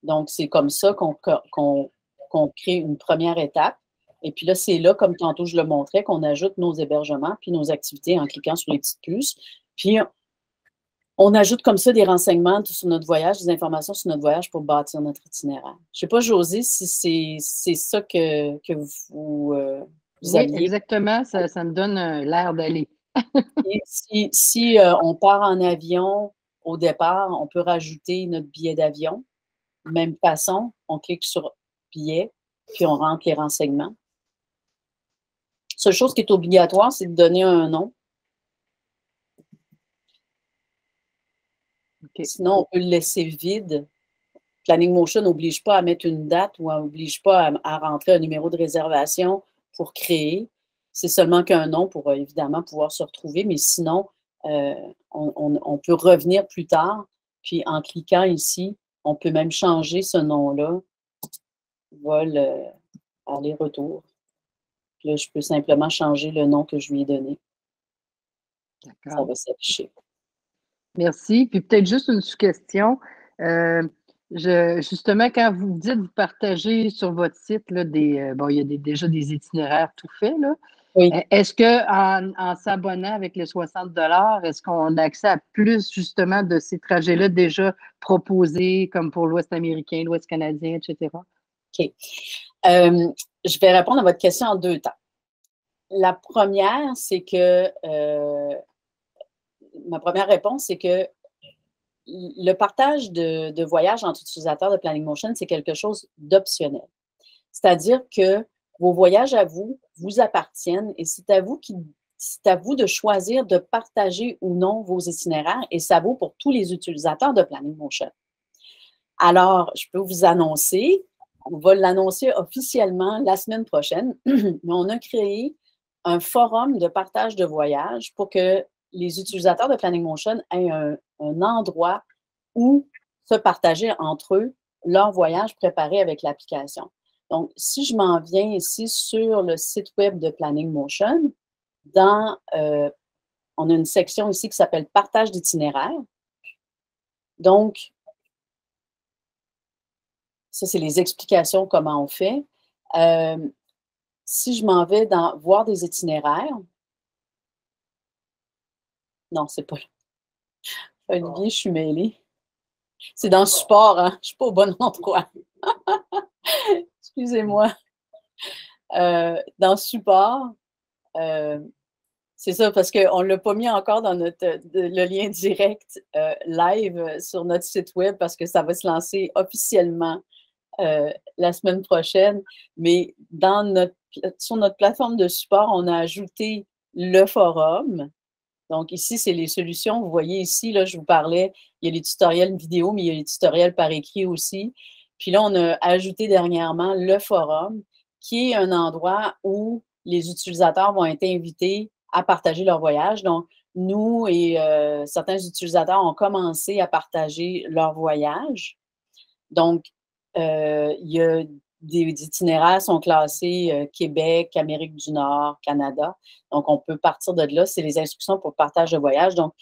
Donc, c'est comme ça qu'on crée une première étape. Et puis là, c'est là, comme tantôt je le montrais, qu'on ajoute nos hébergements puis nos activités en cliquant sur les petites puces. Puis, on ajoute comme ça des renseignements sur notre voyage, des informations sur notre voyage pour bâtir notre itinéraire. Je ne sais pas, Josée, si c'est ça que vous Oui, aviez. exactement. Ça me donne l'air d'aller. Si on part en avion au départ, on peut rajouter notre billet d'avion. Même façon, on clique sur billet, puis on rentre les renseignements. Seule chose qui est obligatoire, c'est de donner un nom. OK. Sinon, on peut le laisser vide. Planning Motion n'oblige pas à mettre une date ou n'oblige pas à rentrer un numéro de réservation pour créer. C'est seulement qu'un nom pour évidemment pouvoir se retrouver, mais sinon, on peut revenir plus tard. Puis en cliquant ici, on peut même changer ce nom-là. Vol aller-retour. Puis là, je peux simplement changer le nom que je lui ai donné. Ça va s'afficher. Merci. Puis peut-être juste une sous-question. Justement, quand vous dites vous partagez sur votre site là, bon, il y a déjà des itinéraires tout faits, là. Oui. Est-ce qu'en s'abonnant avec les 60 est-ce qu'on a accès à plus justement de ces trajets-là déjà proposés, comme pour l'Ouest américain, l'Ouest canadien, etc.? OK. Je vais répondre à votre question en 2 temps. La première, c'est que ma première réponse, c'est que le partage de voyages entre utilisateurs de Planning Motion, c'est quelque chose d'optionnel. C'est-à-dire que vos voyages à vous vous appartiennent et c'est à vous de choisir de partager ou non vos itinéraires et ça vaut pour tous les utilisateurs de Planning Motion. Alors, je peux vous annoncer, on va l'annoncer officiellement la semaine prochaine, mais on a créé un forum de partage de voyages pour que les utilisateurs de Planning Motion aient un endroit où se partager entre eux leur voyage préparé avec l'application. Donc, si je m'en viens ici sur le site web de Planning Motion, on a une section ici qui s'appelle Partage d'itinéraire. Donc, ça, c'est les explications comment on fait. Si je m'en vais dans voir des itinéraires, non, c'est pas là. Olivier, je suis mêlée. C'est dans le support, hein? Je ne suis pas au bon endroit. Excusez-moi. Dans le support, c'est ça, parce qu'on ne l'a pas mis encore dans le lien direct live sur notre site web parce que ça va se lancer officiellement la semaine prochaine. Mais sur notre plateforme de support, on a ajouté le forum. Donc, ici, c'est les solutions. Vous voyez ici, là, je vous parlais, il y a les tutoriels vidéo, mais il y a les tutoriels par écrit aussi. Puis là, on a ajouté dernièrement le forum, qui est un endroit où les utilisateurs vont être invités à partager leur voyage. Donc, nous et certains utilisateurs ont commencé à partager leur voyage. Donc, il y a des itinéraires sont classés Québec, Amérique du Nord, Canada. Donc, on peut partir de là. C'est les instructions pour partage de voyage. Donc,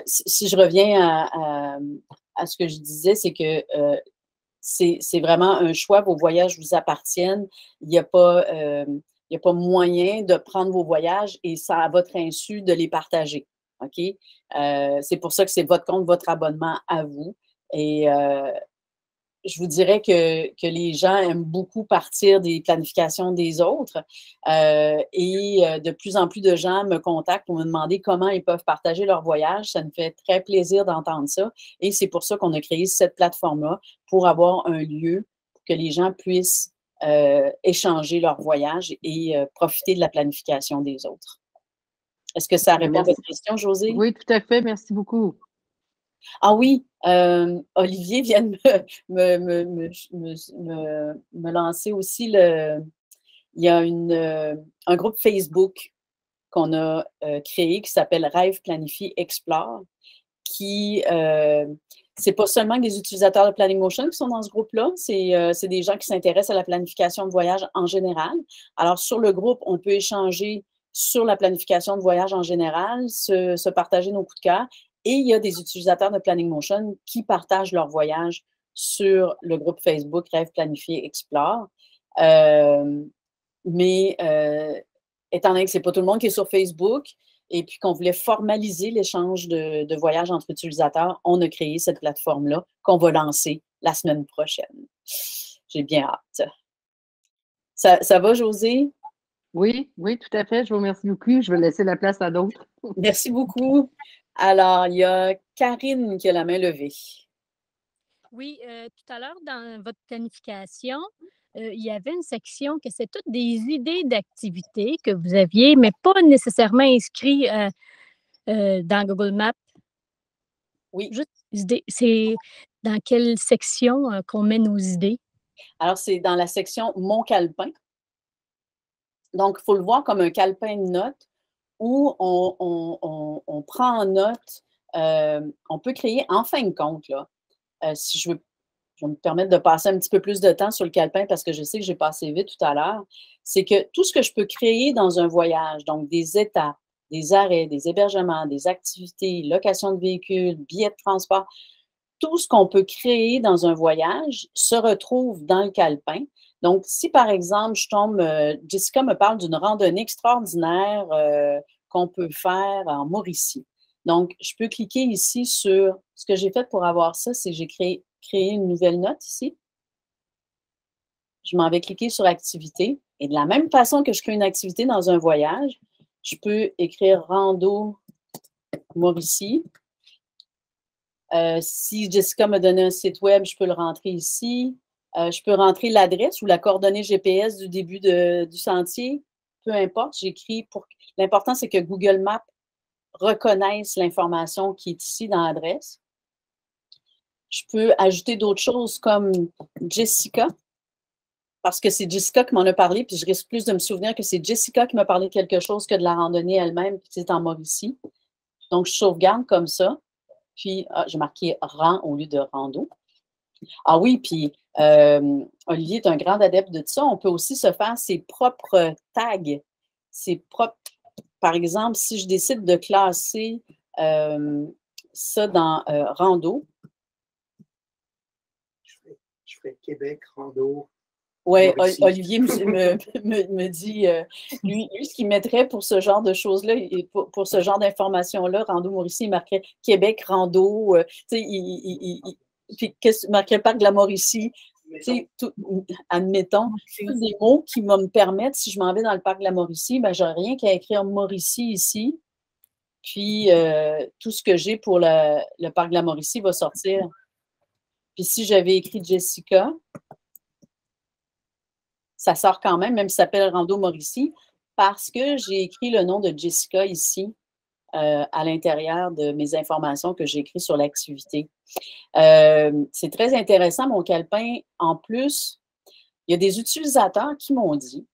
si je reviens à ce que je disais, c'est que c'est vraiment un choix. Vos voyages vous appartiennent. Il n'y a pas moyen de prendre vos voyages et ça à votre insu de les partager. OK? C'est pour ça que c'est votre compte, votre abonnement à vous. Et je vous dirais que les gens aiment beaucoup partir des planifications des autres et de plus en plus de gens me contactent pour me demander comment ils peuvent partager leur voyage. Ça me fait très plaisir d'entendre ça et c'est pour ça qu'on a créé cette plateforme-là pour avoir un lieu pour que les gens puissent échanger leur voyage et profiter de la planification des autres. Est-ce que ça répond à votre question, Josée? Oui, tout à fait. Merci beaucoup. Ah oui, Olivier vient de me lancer aussi il y a un groupe Facebook qu'on a créé qui s'appelle Rêve, Planifie, Explore, qui c'est pas seulement des utilisateurs de Planning Motion qui sont dans ce groupe-là, c'est des gens qui s'intéressent à la planification de voyage en général. Alors, sur le groupe, on peut échanger sur la planification de voyage en général, se partager nos coups de cœur. Et il y a des utilisateurs de Planning Motion qui partagent leur voyage sur le groupe Facebook Rêve, Planifier, Explore. Mais étant donné que ce n'est pas tout le monde qui est sur Facebook et puis qu'on voulait formaliser l'échange de voyages entre utilisateurs, on a créé cette plateforme-là qu'on va lancer la semaine prochaine. J'ai bien hâte. Ça va, Josée? Oui, oui, tout à fait. Je vous remercie beaucoup. Je vais laisser la place à d'autres. Merci beaucoup. Alors, il y a Karine qui a la main levée. Oui, tout à l'heure, dans votre planification, il y avait une section que c'est toutes des idées d'activités que vous aviez, mais pas nécessairement inscrites dans Google Maps. Oui. Juste idées. C'est dans quelle section qu'on met nos idées? Alors, c'est dans la section Mon calepin. Donc, il faut le voir comme un calepin de notes où on prend en note, on peut créer, en fin de compte, là, si je vais me permettre de passer un petit peu plus de temps sur le calepin parce que je sais que j'ai passé vite tout à l'heure, c'est que tout ce que je peux créer dans un voyage, donc des étapes, des arrêts, des hébergements, des activités, location de véhicules, billets de transport, tout ce qu'on peut créer dans un voyage se retrouve dans le calepin. Donc, si par exemple, Jessica me parle d'une randonnée extraordinaire qu'on peut faire en Mauricie. Donc, je peux cliquer ici sur, ce que j'ai fait pour avoir ça, c'est que j'ai créé une nouvelle note ici. Je m'en vais cliquer sur activité. Et de la même façon que je crée une activité dans un voyage, je peux écrire rando Mauricie. Si Jessica me donnait un site web, je peux le rentrer ici. Je peux rentrer l'adresse ou la coordonnée GPS du début du sentier. Peu importe, j'écris pour. L'important, c'est que Google Maps reconnaisse l'information qui est ici dans l'adresse. Je peux ajouter d'autres choses comme Jessica, parce que c'est Jessica qui m'en a parlé, puis je risque plus de me souvenir que c'est Jessica qui m'a parlé de quelque chose que de la randonnée elle-même, puis c'est en Mauricie. Donc, je sauvegarde comme ça. Puis, j'ai marqué rang au lieu de rando. Ah oui, puis Olivier est un grand adepte de ça. On peut aussi se faire ses propres tags. Par exemple, si je décide de classer ça dans rando. Je ferais Québec, rando. Oui, Olivier me dit, lui, ce qu'il mettrait pour ce genre de choses-là, et pour ce genre d'informations-là, rando Mauricie, il marquerait Québec, rando, puis qu'est-ce qu'il marquerait Parc de la Mauricie, admettons, tous des mots qui vont me permettre, si je m'en vais dans le Parc de la Mauricie, ben, j'aurais rien qu'à écrire Mauricie ici, puis tout ce que j'ai pour le Parc de la Mauricie va sortir. Puis si j'avais écrit Jessica, ça sort quand même si ça s'appelle Rando Mauricie, parce que j'ai écrit le nom de Jessica ici, à l'intérieur de mes informations que j'ai écrites sur l'activité. C'est très intéressant, mon calepin. En plus, il y a des utilisateurs qui m'ont dit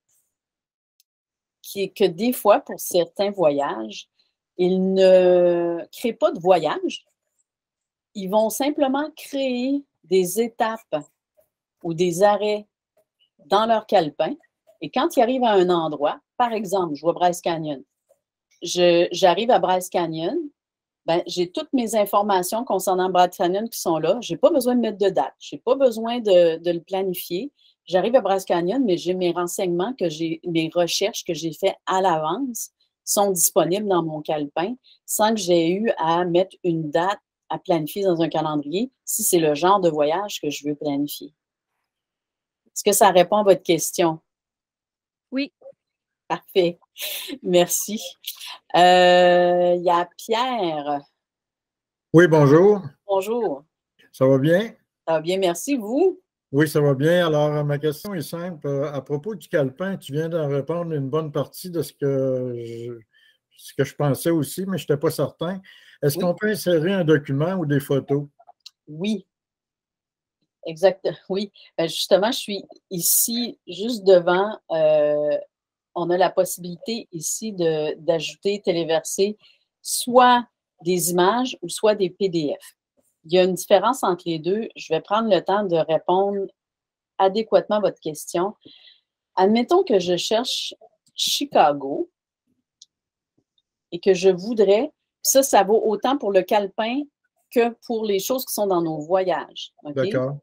que des fois, pour certains voyages, ils ne créent pas de voyage. Ils vont simplement créer des étapes ou des arrêts dans leur calepin. Et quand ils arrivent à un endroit, par exemple, je vois Bryce Canyon, j'arrive à Bryce Canyon, ben, j'ai toutes mes informations concernant Bryce Canyon qui sont là. Je n'ai pas besoin de mettre de date. Je n'ai pas besoin de le planifier. J'arrive à Bryce Canyon, mais j'ai mes renseignements, mes recherches que j'ai faites à l'avance sont disponibles dans mon calepin sans que j'ai eu à mettre une date à planifier dans un calendrier si c'est le genre de voyage que je veux planifier. Est-ce que ça répond à votre question? Oui. Parfait. Merci. Il y a Pierre. Oui, bonjour. Bonjour. Ça va bien? Ça va bien, merci. Vous? Oui, ça va bien. Alors, ma question est simple. À propos du calepin, tu viens d'en répondre une bonne partie de ce que je pensais aussi, mais je n'étais pas certain. Est-ce qu'on peut insérer un document ou des photos? Oui. Exact. Oui. Justement, je suis ici, juste devant. On a la possibilité ici d'ajouter, téléverser soit des images ou soit des PDF. Il y a une différence entre les deux. Je vais prendre le temps de répondre adéquatement à votre question. Admettons que je cherche Chicago et que je voudrais, ça vaut autant pour le calepin que pour les choses qui sont dans nos voyages. Okay? D'accord.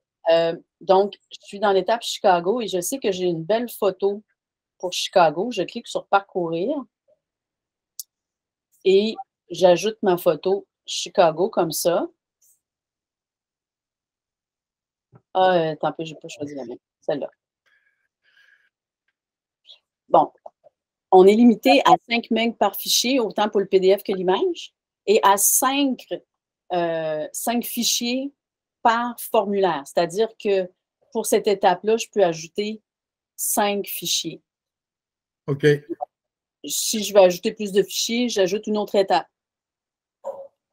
Donc, je suis dans l'étape Chicago et je sais que j'ai une belle photo pour Chicago. Je clique sur Parcourir et j'ajoute ma photo Chicago comme ça. Tant pis, je n'ai pas choisi la même. Celle-là. Bon. On est limité à 5 MB par fichier, autant pour le PDF que l'image, et à 5 fichiers par formulaire. C'est-à-dire que pour cette étape-là, je peux ajouter 5 fichiers. OK. Si je veux ajouter plus de fichiers, j'ajoute une autre étape.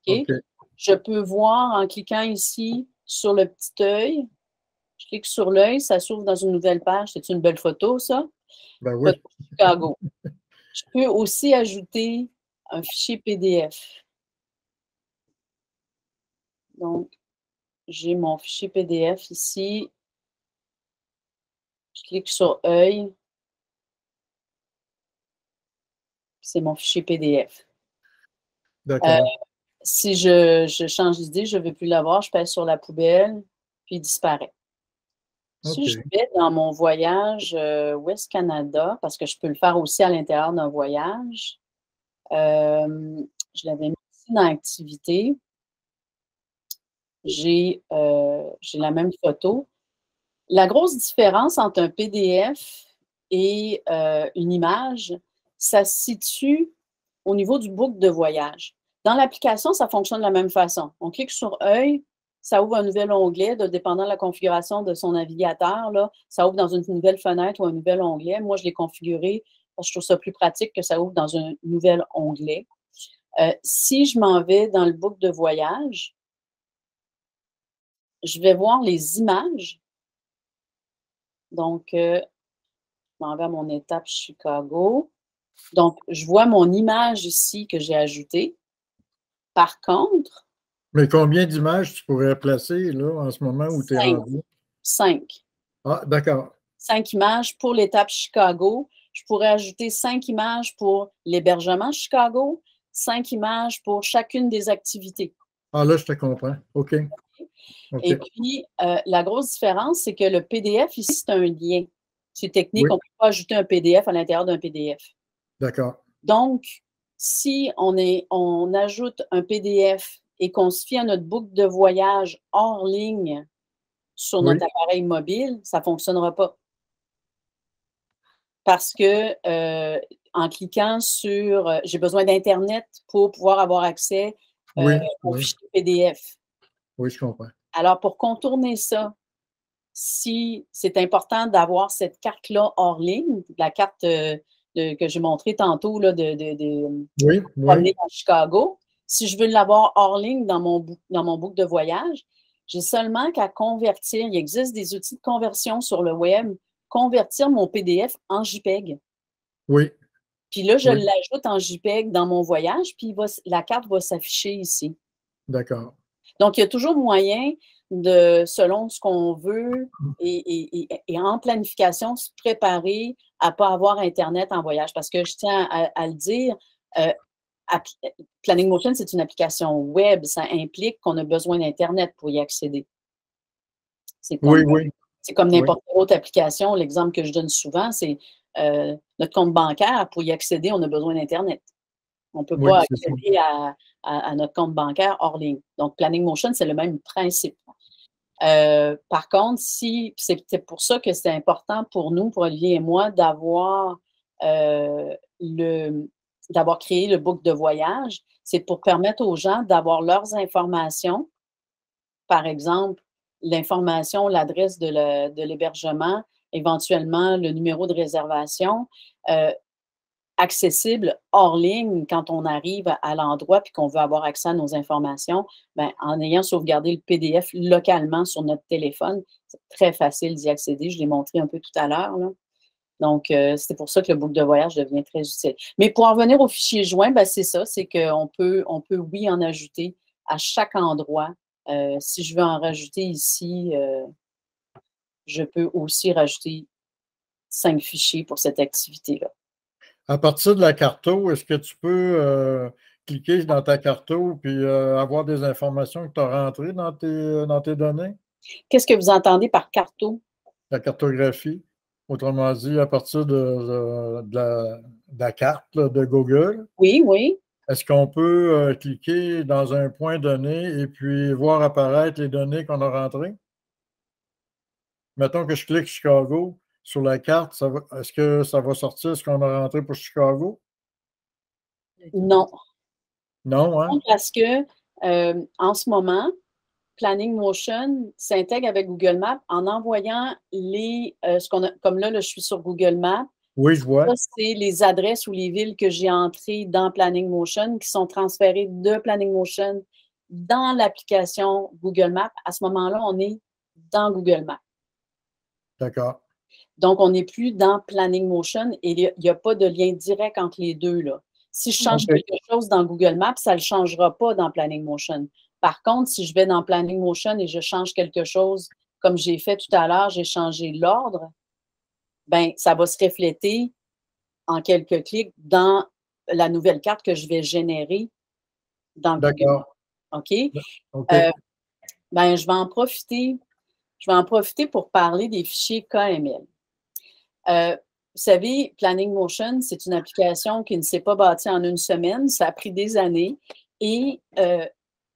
OK? Je peux voir en cliquant ici sur le petit œil. Je clique sur l'œil, ça s'ouvre dans une nouvelle page. C'est une belle photo, ça? Ben oui. Photo de Chicago. Je peux aussi ajouter un fichier PDF. Donc, j'ai mon fichier PDF ici. Je clique sur œil. C'est mon fichier PDF. D'accord. Si je change d'idée, je ne veux plus l'avoir, je pèse sur la poubelle, puis il disparaît. Si je vais dans mon voyage Ouest Canada, parce que je peux le faire aussi à l'intérieur d'un voyage, je l'avais mis ici dans Activité. J'ai la même photo. La grosse différence entre un PDF et une image, ça se situe au niveau du book de voyage. Dans l'application, ça fonctionne de la même façon. On clique sur œil, ça ouvre un nouvel onglet, dépendant de la configuration de son navigateur, là, ça ouvre dans une nouvelle fenêtre ou un nouvel onglet. Moi, je l'ai configuré parce que je trouve ça plus pratique que ça ouvre dans un nouvel onglet. Si je m'en vais dans le book de voyage, je vais voir les images. Donc, je m'en vais à mon étape Chicago. Donc, je vois mon image ici que j'ai ajoutée. Par contre... Mais combien d'images tu pourrais placer là, en ce moment où tu es rendu? 5. Ah, d'accord. 5 images pour l'étape Chicago. Je pourrais ajouter 5 images pour l'hébergement Chicago, 5 images pour chacune des activités. Ah, là, je te comprends. OK. Et puis, la grosse différence, c'est que le PDF, ici, c'est un lien. C'est technique, on ne peut pas ajouter un PDF à l'intérieur d'un PDF. D'accord. Donc, si on ajoute un PDF et qu'on se fie à notre book de voyage hors ligne sur notre appareil mobile, ça ne fonctionnera pas. Parce que en cliquant sur j'ai besoin d'Internet pour pouvoir avoir accès au fichier PDF. Oui, je comprends. Alors, pour contourner ça, si c'est important d'avoir cette carte-là hors ligne, la carte que j'ai montrée tantôt là, promener à Chicago, si je veux l'avoir hors ligne dans mon book de voyage, j'ai seulement qu'à convertir. Il existe des outils de conversion sur le web, convertir mon PDF en JPEG. Oui. Puis là, je l'ajoute en JPEG dans mon voyage, puis la carte va s'afficher ici. D'accord. Donc, il y a toujours moyen de, selon ce qu'on veut et en planification, se préparer à ne pas avoir Internet en voyage. Parce que je tiens à le dire, Planning Motion, c'est une application web. Ça implique qu'on a besoin d'Internet pour y accéder. C'est comme n'importe quelle autre application. L'exemple que je donne souvent, c'est notre compte bancaire. Pour y accéder, on a besoin d'Internet. On ne peut pas accéder à notre compte bancaire hors ligne. Donc, Planning Motion, c'est le même principe. Par contre, c'est pour ça que c'est important pour nous, pour Olivier et moi, d'avoir créé le book de voyage. C'est pour permettre aux gens d'avoir leurs informations. Par exemple, l'information, l'adresse de l'hébergement, éventuellement le numéro de réservation, accessible hors ligne quand on arrive à l'endroit puis qu'on veut avoir accès à nos informations, en ayant sauvegardé le PDF localement sur notre téléphone, c'est très facile d'y accéder. Je l'ai montré un peu tout à l'heure. Donc, c'est pour ça que le book de voyage devient très utile. Mais pour en revenir au fichier joint, c'est ça, c'est qu'on peut, oui, en ajouter à chaque endroit. Si je veux en rajouter ici, je peux aussi rajouter 5 fichiers pour cette activité-là. À partir de la carto, est-ce que tu peux cliquer dans ta carto puis avoir des informations que tu as rentrées dans tes données? Qu'est-ce que vous entendez par carto? La cartographie. Autrement dit, à partir de la carte là, de Google. Oui, oui. Est-ce qu'on peut cliquer dans un point donné et puis voir apparaître les données qu'on a rentrées? Mettons que je clique Chicago. Sur la carte, est-ce que ça va sortir ce qu'on a rentré pour Chicago? Non. Non, hein? Non, parce que en ce moment, Planning Motion s'intègre avec Google Maps en envoyant comme là, je suis sur Google Maps. Oui, je vois. Ça, c'est les adresses ou les villes que j'ai entrées dans Planning Motion qui sont transférées de Planning Motion dans l'application Google Maps. À ce moment-là, on est dans Google Maps. D'accord. Donc, on n'est plus dans Planning Motion et il n'y a pas de lien direct entre les deux, là. Si je change quelque chose dans Google Maps, ça ne le changera pas dans Planning Motion. Par contre, si je vais dans Planning Motion et je change quelque chose, comme j'ai fait tout à l'heure, j'ai changé l'ordre, ben ça va se refléter en quelques clics dans la nouvelle carte que je vais générer dans Google Maps. OK? Ben, je vais en profiter pour parler des fichiers KML. Vous savez, Planning Motion, c'est une application qui ne s'est pas bâtie en une semaine. Ça a pris des années et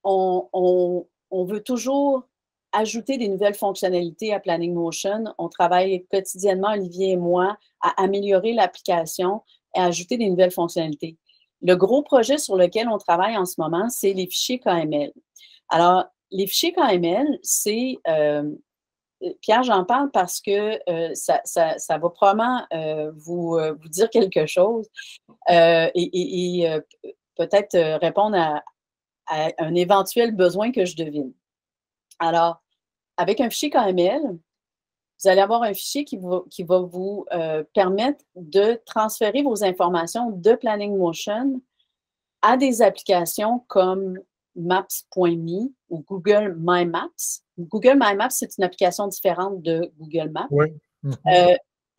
on veut toujours ajouter des nouvelles fonctionnalités à Planning Motion. On travaille quotidiennement, Olivier et moi, à améliorer l'application et à ajouter des nouvelles fonctionnalités. Le gros projet sur lequel on travaille en ce moment, c'est les fichiers KML. Alors, les fichiers KML, c'est... Pierre, j'en parle parce que ça va probablement vous dire quelque chose et peut-être répondre à un éventuel besoin que je devine. Alors, avec un fichier KML, vous allez avoir un fichier qui va vous permettre de transférer vos informations de Planning Motion à des applications comme Maps.me ou Google My Maps. Google My Maps, c'est une application différente de Google Maps. Oui.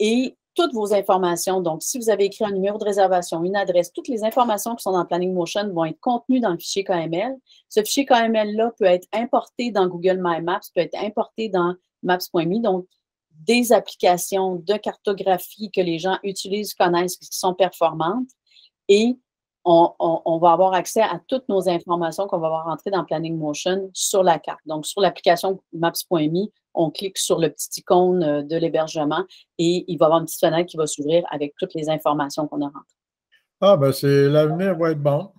Et toutes vos informations, donc si vous avez écrit un numéro de réservation, une adresse, toutes les informations qui sont dans Planning Motion vont être contenues dans le fichier KML. Ce fichier KML-là peut être importé dans Google My Maps, peut être importé dans Maps.me, donc des applications de cartographie que les gens utilisent, connaissent, qui sont performantes. Et on va avoir accès à toutes nos informations qu'on va avoir rentrées dans Planning Motion sur la carte. Donc, sur l'application Maps.me, on clique sur le petit icône de l'hébergement et il va y avoir une petite fenêtre qui va s'ouvrir avec toutes les informations qu'on a rentrées. Ah, ben l'avenir va être bon.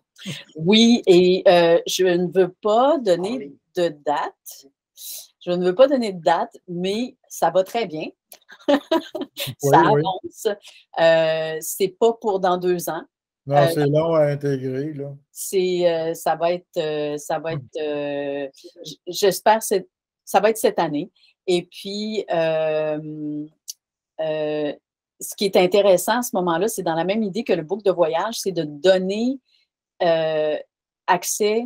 Oui, et je ne veux pas donner de date. Je ne veux pas donner de date, mais ça va très bien. Ça avance. C'est pas pour dans 2 ans. Non, c'est long à intégrer, là. Ça va être, j'espère, ça va être cette année. Et puis, ce qui est intéressant à ce moment-là, c'est dans la même idée que le book de voyage, c'est de donner accès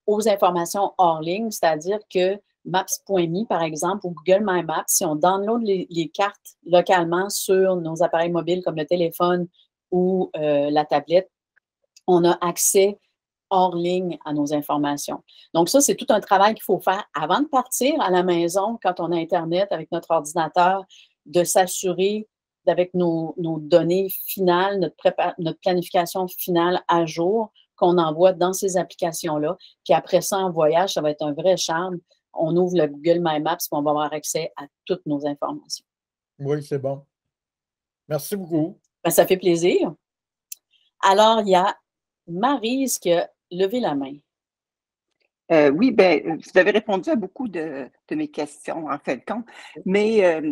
aux informations hors ligne, c'est-à-dire que Maps.me, par exemple, ou Google My Maps, si on download les cartes localement sur nos appareils mobiles comme le téléphone ou la tablette, on a accès hors ligne à nos informations. Donc ça, c'est tout un travail qu'il faut faire avant de partir à la maison, quand on a Internet avec notre ordinateur, de s'assurer avec nos données finales, notre planification finale à jour qu'on envoie dans ces applications-là. Puis après ça, en voyage, ça va être un vrai charme. On ouvre le Google My Maps et on va avoir accès à toutes nos informations. Oui, c'est bon. Merci beaucoup. Ben, ça fait plaisir. Alors, il y a Maryse qui a levé la main. Oui, bien, vous avez répondu à beaucoup de mes questions, en fin de compte. Mais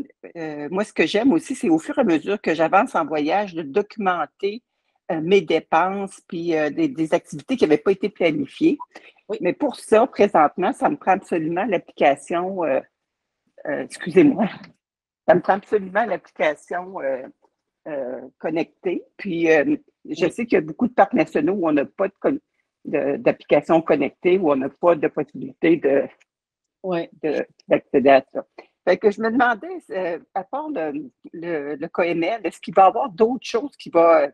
moi, ce que j'aime aussi, c'est au fur et à mesure que j'avance en voyage, de documenter mes dépenses puis des activités qui n'avaient pas été planifiées. Oui. Mais pour ça, présentement, ça me prend absolument l'application, excusez-moi, ça me prend absolument l'application connectée. Puis, je sais qu'il y a beaucoup de parcs nationaux où on n'a pas d'application connectée, où on n'a pas de possibilité d'accéder à ça. Fait que je me demandais, à part le KML, est-ce qu'il va y avoir d'autres choses qui vont,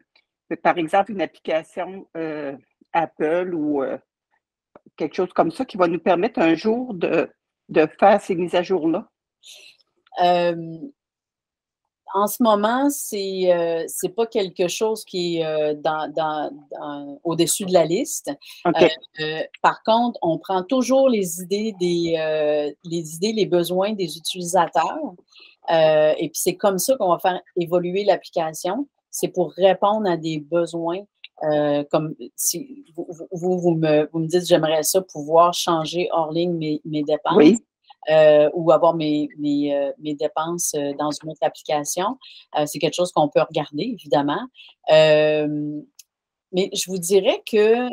par exemple, une application Apple ou quelque chose comme ça qui va nous permettre un jour de faire ces mises à jour-là? En ce moment, c'est pas quelque chose qui est au-dessus de la liste. Okay. Par contre, on prend toujours les idées, les besoins des utilisateurs. Et puis, c'est comme ça qu'on va faire évoluer l'application. C'est pour répondre à des besoins Comme si vous me dites, j'aimerais ça pouvoir changer hors ligne mes dépenses. Oui. Ou avoir mes dépenses dans une autre application. C'est quelque chose qu'on peut regarder, évidemment. Mais je vous dirais que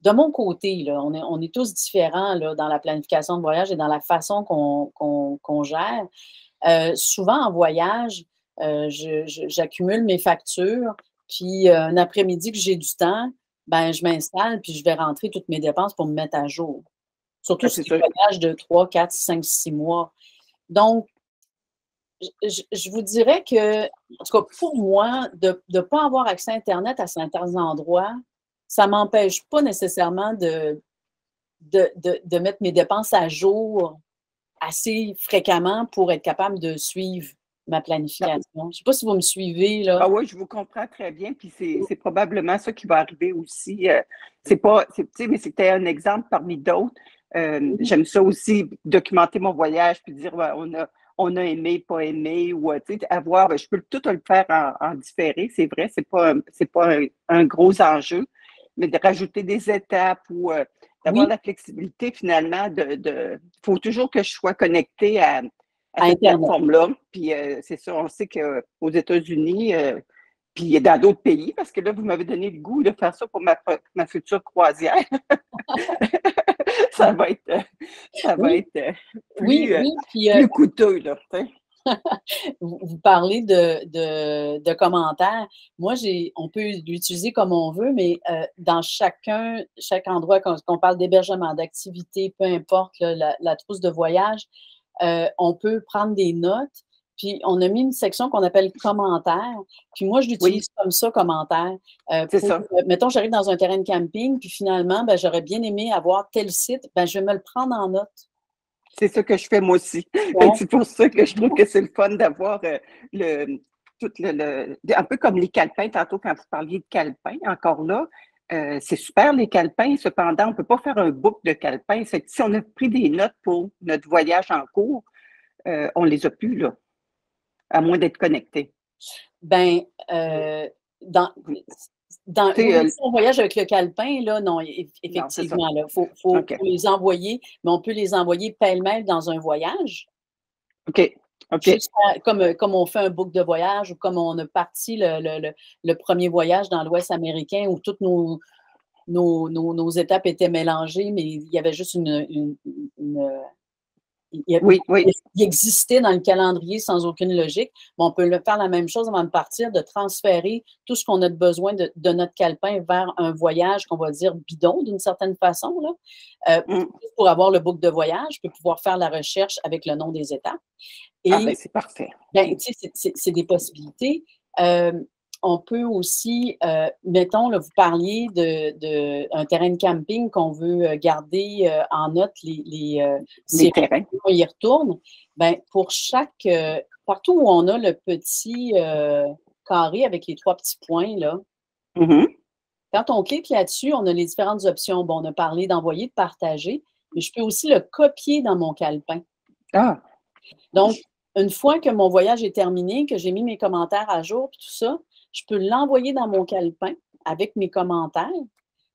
de mon côté, là, on est tous différents là, dans la planification de voyage et dans la façon qu'on gère. Souvent, en voyage, j'accumule mes factures, puis un après-midi que j'ai du temps, ben, je m'installe, puis je vais rentrer toutes mes dépenses pour me mettre à jour. Surtout si c'est un voyage de 3, 4, 5, 6 mois. Donc, je vous dirais que, en tout cas, pour moi, de ne pas avoir accès à Internet à certains endroits, ça ne m'empêche pas nécessairement de mettre mes dépenses à jour assez fréquemment pour être capable de suivre ma planification. Je ne sais pas si vous me suivez, là. Ah oui, je vous comprends très bien, puis c'est probablement ça qui va arriver aussi. Mais c'était un exemple parmi d'autres. J'aime ça aussi, documenter mon voyage, puis dire ouais, on a aimé, pas aimé, ou avoir, je peux tout le faire en différé, c'est vrai, c'est pas un gros enjeu, mais de rajouter des étapes ou d'avoir la flexibilité finalement faut toujours que je sois connectée à cette plateforme-là. Puis c'est ça, on sait qu'aux États-Unis, puis dans d'autres pays, parce que là, vous m'avez donné le goût de faire ça pour ma future croisière. ça va être plus coûteux, là. Vous parlez de commentaires. Moi, on peut l'utiliser comme on veut, mais dans chaque endroit, qu'on parle d'hébergement, d'activité, peu importe, la trousse de voyage, on peut prendre des notes. Puis, on a mis une section qu'on appelle commentaires. Puis moi, je l'utilise comme ça, commentaires. C'est ça. Mettons, j'arrive dans un terrain de camping, puis finalement, ben, j'aurais bien aimé avoir tel site. Ben, je vais me le prendre en note. C'est ça que je fais moi aussi. Ouais. C'est pour ça que je trouve que c'est le fun d'avoir un peu comme les calepins, tantôt quand vous parliez de calepins, encore là, c'est super les calepins, cependant, on ne peut pas faire un book de calepins. C'est que si on a pris des notes pour notre voyage en cours, on ne les a plus, là, à moins d'être connecté. Ben, dans on voyage avec le calepin, là, non, effectivement, il faut les envoyer, mais on peut les envoyer pêle-mêle dans un voyage. OK. Juste comme on fait un book de voyage ou comme on a parti le premier voyage dans l'Ouest américain où toutes nos étapes étaient mélangées, mais il y avait juste il existait dans le calendrier sans aucune logique. Mais on peut faire la même chose avant de partir, de transférer tout ce qu'on a besoin de notre calepin vers un voyage qu'on va dire bidon d'une certaine façon, là. Pour avoir le book de voyage, je peux pouvoir faire la recherche avec le nom des étapes. Et, c'est parfait. Ben, c'est des possibilités. On peut aussi, mettons, là, vous parliez d'un terrain de camping qu'on veut garder en note les terrains. On y retourne. Ben, pour partout où on a le petit carré avec les 3 petits points, là, quand on clique là-dessus, on a les différentes options. Bon, on a parlé d'envoyer, de partager, mais je peux aussi le copier dans mon calepin. Ah! Donc, une fois que mon voyage est terminé, que j'ai mis mes commentaires à jour, puis tout ça, je peux l'envoyer dans mon calepin avec mes commentaires.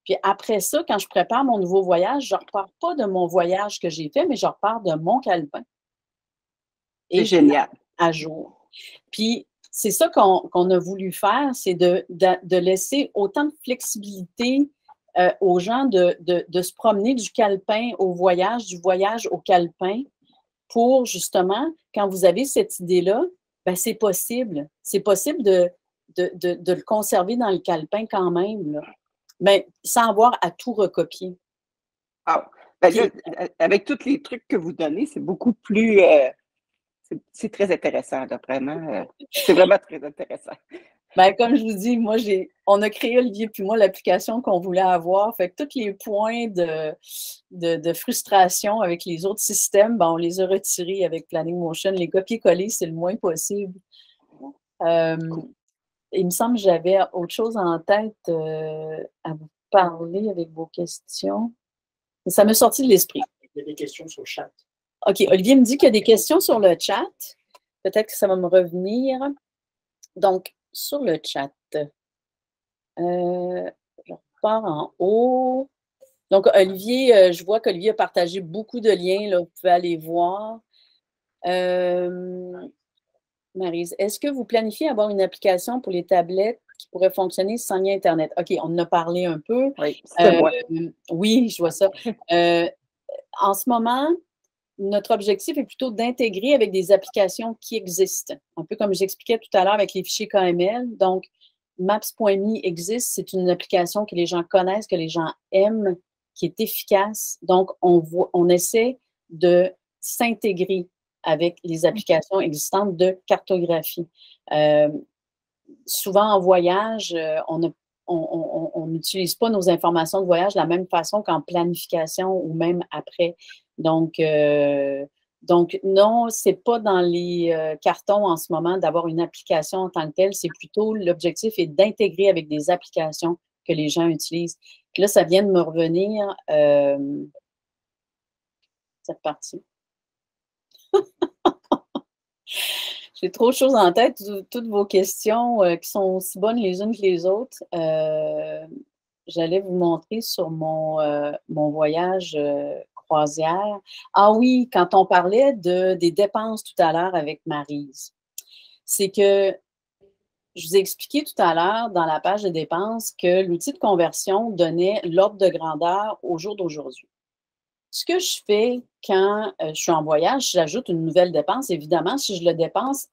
Puis après ça, quand je prépare mon nouveau voyage, je ne repars pas de mon voyage que j'ai fait, mais je repars de mon calepin. C'est génial. À jour. Puis c'est ça qu'on a voulu faire, c'est de laisser autant de flexibilité aux gens de se promener du calepin au voyage, du voyage au calepin, pour justement, quand vous avez cette idée-là, ben c'est possible. C'est possible de le conserver dans le calepin quand même, là, mais sans avoir à tout recopier. Ah, ben là, avec tous les trucs que vous donnez, c'est beaucoup plus... c'est très intéressant, là, vraiment. C'est vraiment très intéressant. Ben, comme je vous dis, moi, on a créé, Olivier puis moi, l'application qu'on voulait avoir. Fait que tous les points de frustration avec les autres systèmes, ben, on les a retirés avec Planning Motion. Les copier-coller, c'est le moins possible. Il me semble que j'avais autre chose en tête à vous parler avec vos questions. Ça m'est sorti de l'esprit. Il y a des questions sur le chat. OK. Olivier me dit qu'il y a des questions sur le chat. Peut-être que ça va me revenir. Donc, sur le chat. Je repars en haut. Donc, Olivier, je vois qu'Olivier a partagé beaucoup de liens, là, vous pouvez aller voir. Maryse, est-ce que vous planifiez avoir une application pour les tablettes qui pourrait fonctionner sans lien Internet? OK, on en a parlé un peu. Oui, c'est moi. Oui, je vois ça. En ce moment, notre objectif est plutôt d'intégrer avec des applications qui existent. Un peu comme j'expliquais tout à l'heure avec les fichiers KML. Donc, Maps.me existe. C'est une application que les gens connaissent, que les gens aiment, qui est efficace. Donc, on essaie de s'intégrer avec les applications existantes de cartographie. Souvent, en voyage, on n'utilise pas nos informations de voyage de la même façon qu'en planification ou même après. Donc non, c'est pas dans les cartons en ce moment d'avoir une application en tant que telle. C'est plutôt, l'objectif est d'intégrer avec des applications que les gens utilisent. Puis là, ça vient de me revenir, cette partie. J'ai trop de choses en tête, toutes vos questions qui sont aussi bonnes les unes que les autres. J'allais vous montrer sur mon voyage croisière. Ah oui, quand on parlait des dépenses tout à l'heure avec Maryse, c'est que je vous ai expliqué tout à l'heure dans la page de dépenses que l'outil de conversion donnait l'ordre de grandeur au jour d'aujourd'hui. Ce que je fais quand je suis en voyage, j'ajoute une nouvelle dépense. Évidemment, si je le dépense,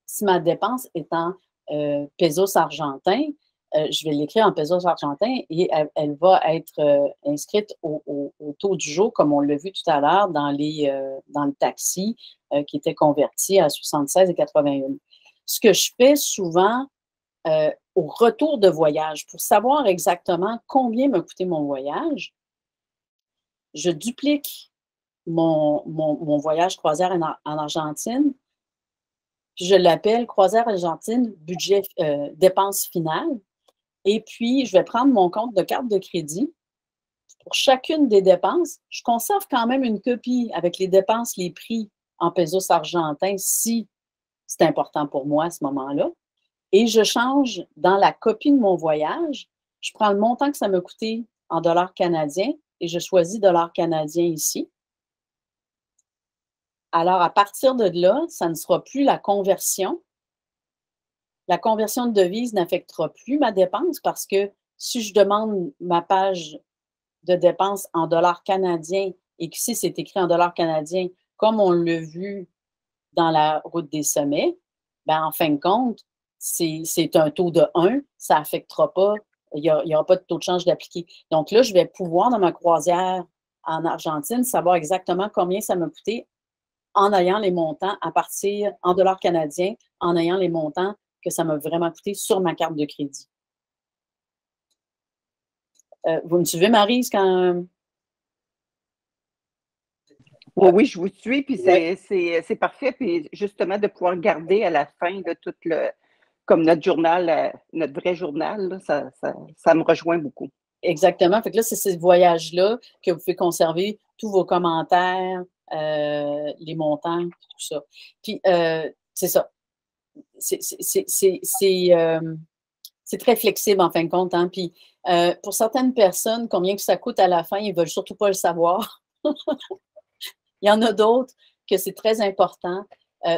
si ma dépense est en pesos argentins, je vais l'écrire en pesos argentins et elle va être inscrite au taux du jour, comme on l'a vu tout à l'heure dans le taxi qui était converti à 76,81. Ce que je fais souvent au retour de voyage, pour savoir exactement combien m'a coûté mon voyage, je duplique mon voyage croisière en Argentine, puis je l'appelle croisière Argentine, budget, dépense finale. Et puis, je vais prendre mon compte de carte de crédit. Pour chacune des dépenses, je conserve quand même une copie avec les dépenses, les prix en pesos argentins, si c'est important pour moi à ce moment-là. Et je change dans la copie de mon voyage, je prends le montant que ça m'a coûté en dollars canadiens et je choisis dollars canadiens ici. Alors, à partir de là, ça ne sera plus la conversion. La conversion de devise n'affectera plus ma dépense parce que si je demande ma page de dépenses en dollars canadiens et que si c'est écrit en dollars canadiens, comme on l'a vu dans la route des sommets, ben en fin de compte, c'est un taux de 1, ça n'affectera pas, il n'y aura pas de taux de change d'appliqué. Donc là, je vais pouvoir, dans ma croisière en Argentine, savoir exactement combien ça m'a coûté en ayant les montants à partir en dollars canadiens, en ayant les montants que ça m'a vraiment coûté sur ma carte de crédit. Vous me suivez, Maryse, quand... Oui, je vous suis, puis c'est parfait. Puis justement, de pouvoir garder à la fin de tout comme notre journal, notre vrai journal, là, ça me rejoint beaucoup. Exactement. Fait que là, c'est ce voyage-là que vous pouvez conserver tous vos commentaires, les montants, tout ça. Puis, c'est ça. C'est très flexible, en fin de compte. Hein? Puis, pour certaines personnes, combien que ça coûte à la fin, ils ne veulent surtout pas le savoir. Il y en a d'autres que c'est très important.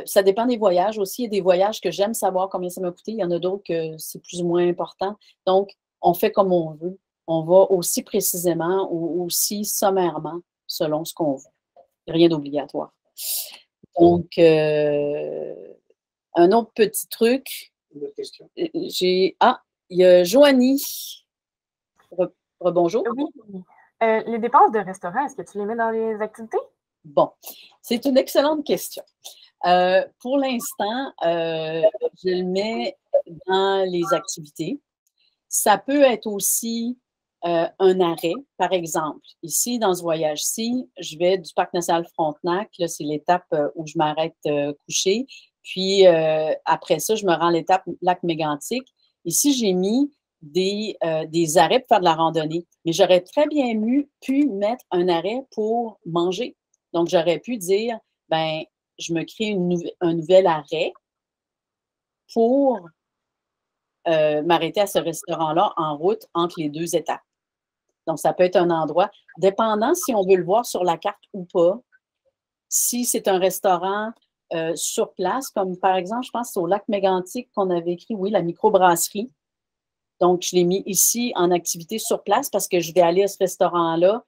Ça dépend des voyages aussi. Il y a des voyages que j'aime savoir combien ça m'a coûté. Il y en a d'autres que c'est plus ou moins important. Donc, on fait comme on veut. On va aussi précisément ou aussi sommairement selon ce qu'on veut. Rien d'obligatoire. Donc, un autre petit truc. Une autre question. Il y a Joanie. Bonjour. Oui. Les dépenses de restaurant, est-ce que tu les mets dans les activités? Bon, c'est une excellente question. Pour l'instant, je le mets dans les activités. Ça peut être aussi un arrêt. Par exemple, ici, dans ce voyage-ci, je vais du Parc national Frontenac. Là, c'est l'étape où je m'arrête coucher. Puis, après ça, je me rends à l'étape lac Mégantic. Ici, j'ai mis des arrêts pour faire de la randonnée. Mais j'aurais très bien pu mettre un arrêt pour manger. Donc, j'aurais pu dire, ben, je me crée un nouvel arrêt pour m'arrêter à ce restaurant-là en route entre les 2 étapes. Donc, ça peut être un endroit, dépendant si on veut le voir sur la carte ou pas. Si c'est un restaurant sur place, comme par exemple, je pense que c'est au lac Mégantic qu'on avait écrit, oui, la microbrasserie. Donc, je l'ai mis ici en activité sur place parce que je vais aller à ce restaurant-là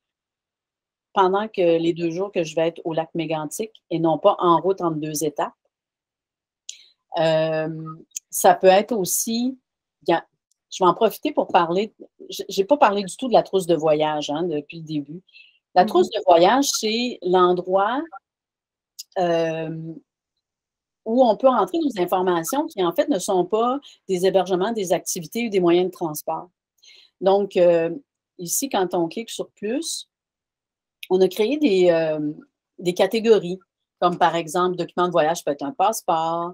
pendant que les 2 jours que je vais être au lac Mégantic et non pas en route entre 2 étapes. Ça peut être aussi, je vais en profiter pour parler, je n'ai pas parlé du tout de la trousse de voyage depuis le début. La trousse de voyage, c'est l'endroit où on peut rentrer nos informations qui, en fait, ne sont pas des hébergements, des activités ou des moyens de transport. Donc, ici, quand on clique sur « Plus », on a créé des catégories, comme par exemple, document de voyage peut être un passeport,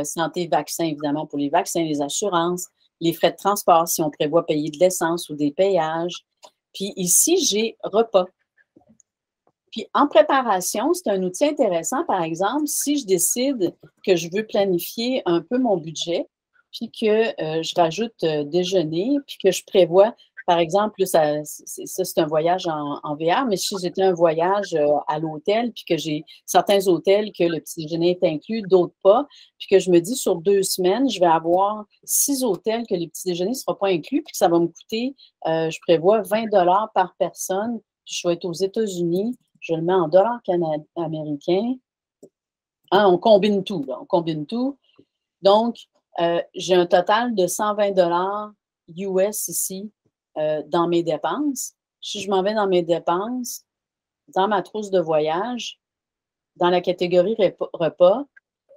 santé, vaccin, évidemment, pour les vaccins, les assurances, les frais de transport, si on prévoit payer de l'essence ou des payages. Puis ici, j'ai repas. Puis en préparation, c'est un outil intéressant, par exemple, si je décide que je veux planifier un peu mon budget, puis que je rajoute déjeuner, puis que je prévois, par exemple, ça c'est un voyage en VR, mais si c'était un voyage à l'hôtel, puis que j'ai certains hôtels que le petit déjeuner est inclus, d'autres pas, puis que je me dis sur 2 semaines, je vais avoir 6 hôtels que le petit déjeuner ne sera pas inclus, puis que ça va me coûter, je prévois 20 $ par personne, puis je vais être aux États-Unis, je le mets en dollars américains. On combine tout, là, on combine tout. Donc, j'ai un total de 120 $ US ici dans mes dépenses. Si je m'en vais dans mes dépenses, dans ma trousse de voyage, dans la catégorie repas,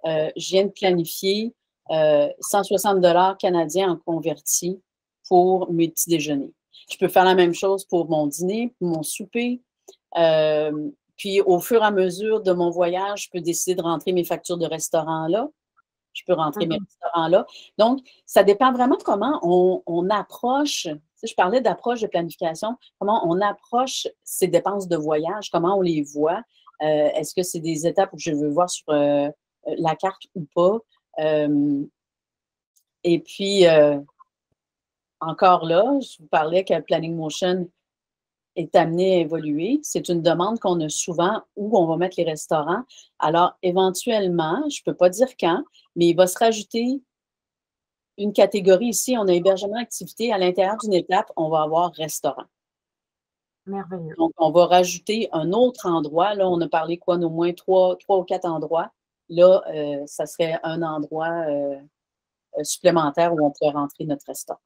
je viens de planifier 160 $ canadiens en converti pour mes petits déjeuners. Je peux faire la même chose pour mon dîner, pour mon souper. Puis, au fur et à mesure de mon voyage, je peux décider de rentrer mes factures de restaurant là. Je peux rentrer mes restaurants là. Donc, ça dépend vraiment comment on approche. Tu sais, je parlais d'approche de planification, comment on approche ces dépenses de voyage, comment on les voit. Est-ce que c'est des étapes où je veux voir sur la carte ou pas? Et puis, encore là, je vous parlais que Planning Motion est amené à évoluer. C'est une demande qu'on a souvent où on va mettre les restaurants. Alors, éventuellement, je ne peux pas dire quand, mais il va se rajouter une catégorie ici. On a hébergement activité. À l'intérieur d'une étape, on va avoir restaurant. Merveilleux. Donc, on va rajouter un autre endroit. Là, on a parlé quoi, d'au moins 3 ou 4 endroits. Là, ça serait un endroit supplémentaire où on pourrait rentrer notre restaurant.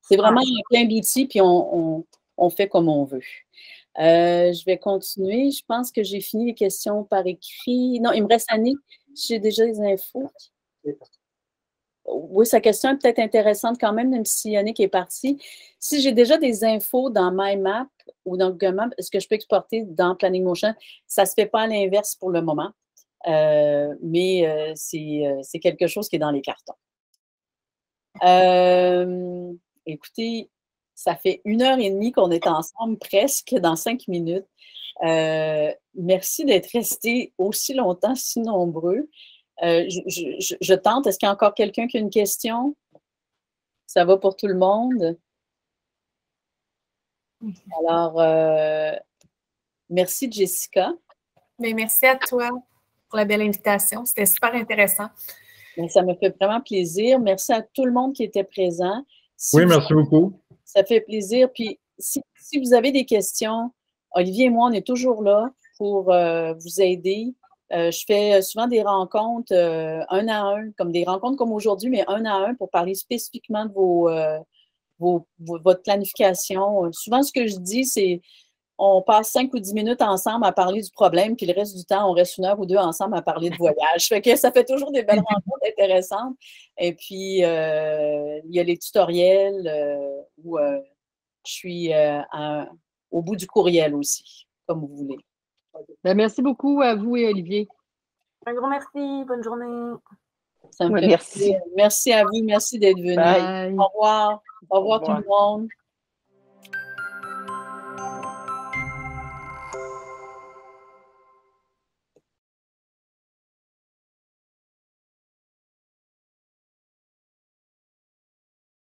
C'est vraiment plein d'outils, puis on fait comme on veut. Je vais continuer. Je pense que j'ai fini les questions par écrit. Non, il me reste Annick. J'ai déjà les infos. Oui, sa question est peut-être intéressante quand même si Annick est partie. Si j'ai déjà des infos dans MyMap ou dans Google Maps, est-ce que je peux exporter dans Planning Motion? Ça ne se fait pas à l'inverse pour le moment, mais c'est quelque chose qui est dans les cartons. Écoutez, ça fait 1h30 qu'on est ensemble, presque dans 5 minutes. Merci d'être restés aussi longtemps, si nombreux. Je tente. Est-ce qu'il y a encore quelqu'un qui a une question? Ça va pour tout le monde? Alors, merci Jessica. Bien, merci à toi pour la belle invitation. C'était super intéressant. Bien, ça me fait vraiment plaisir. Merci à tout le monde qui était présent. Oui, merci beaucoup. Ça fait plaisir. Puis, si vous avez des questions, Olivier et moi, on est toujours là pour vous aider. Je fais souvent des rencontres un à un, comme des rencontres comme aujourd'hui, mais un à un pour parler spécifiquement de votre planification. Souvent, ce que je dis, c'est on passe 5 ou 10 minutes ensemble à parler du problème, puis le reste du temps, on reste 1 heure ou 2 ensemble à parler de voyage. Fait que ça fait toujours des belles rencontres intéressantes. Et puis, il y a les tutoriels où je suis au bout du courriel aussi, comme vous voulez. Ben, merci beaucoup à vous et Olivier. Un gros merci. Bonne journée. Ça me fait plaisir. Merci à vous. Merci d'être venu. Bye. Au revoir. Au revoir tout le monde.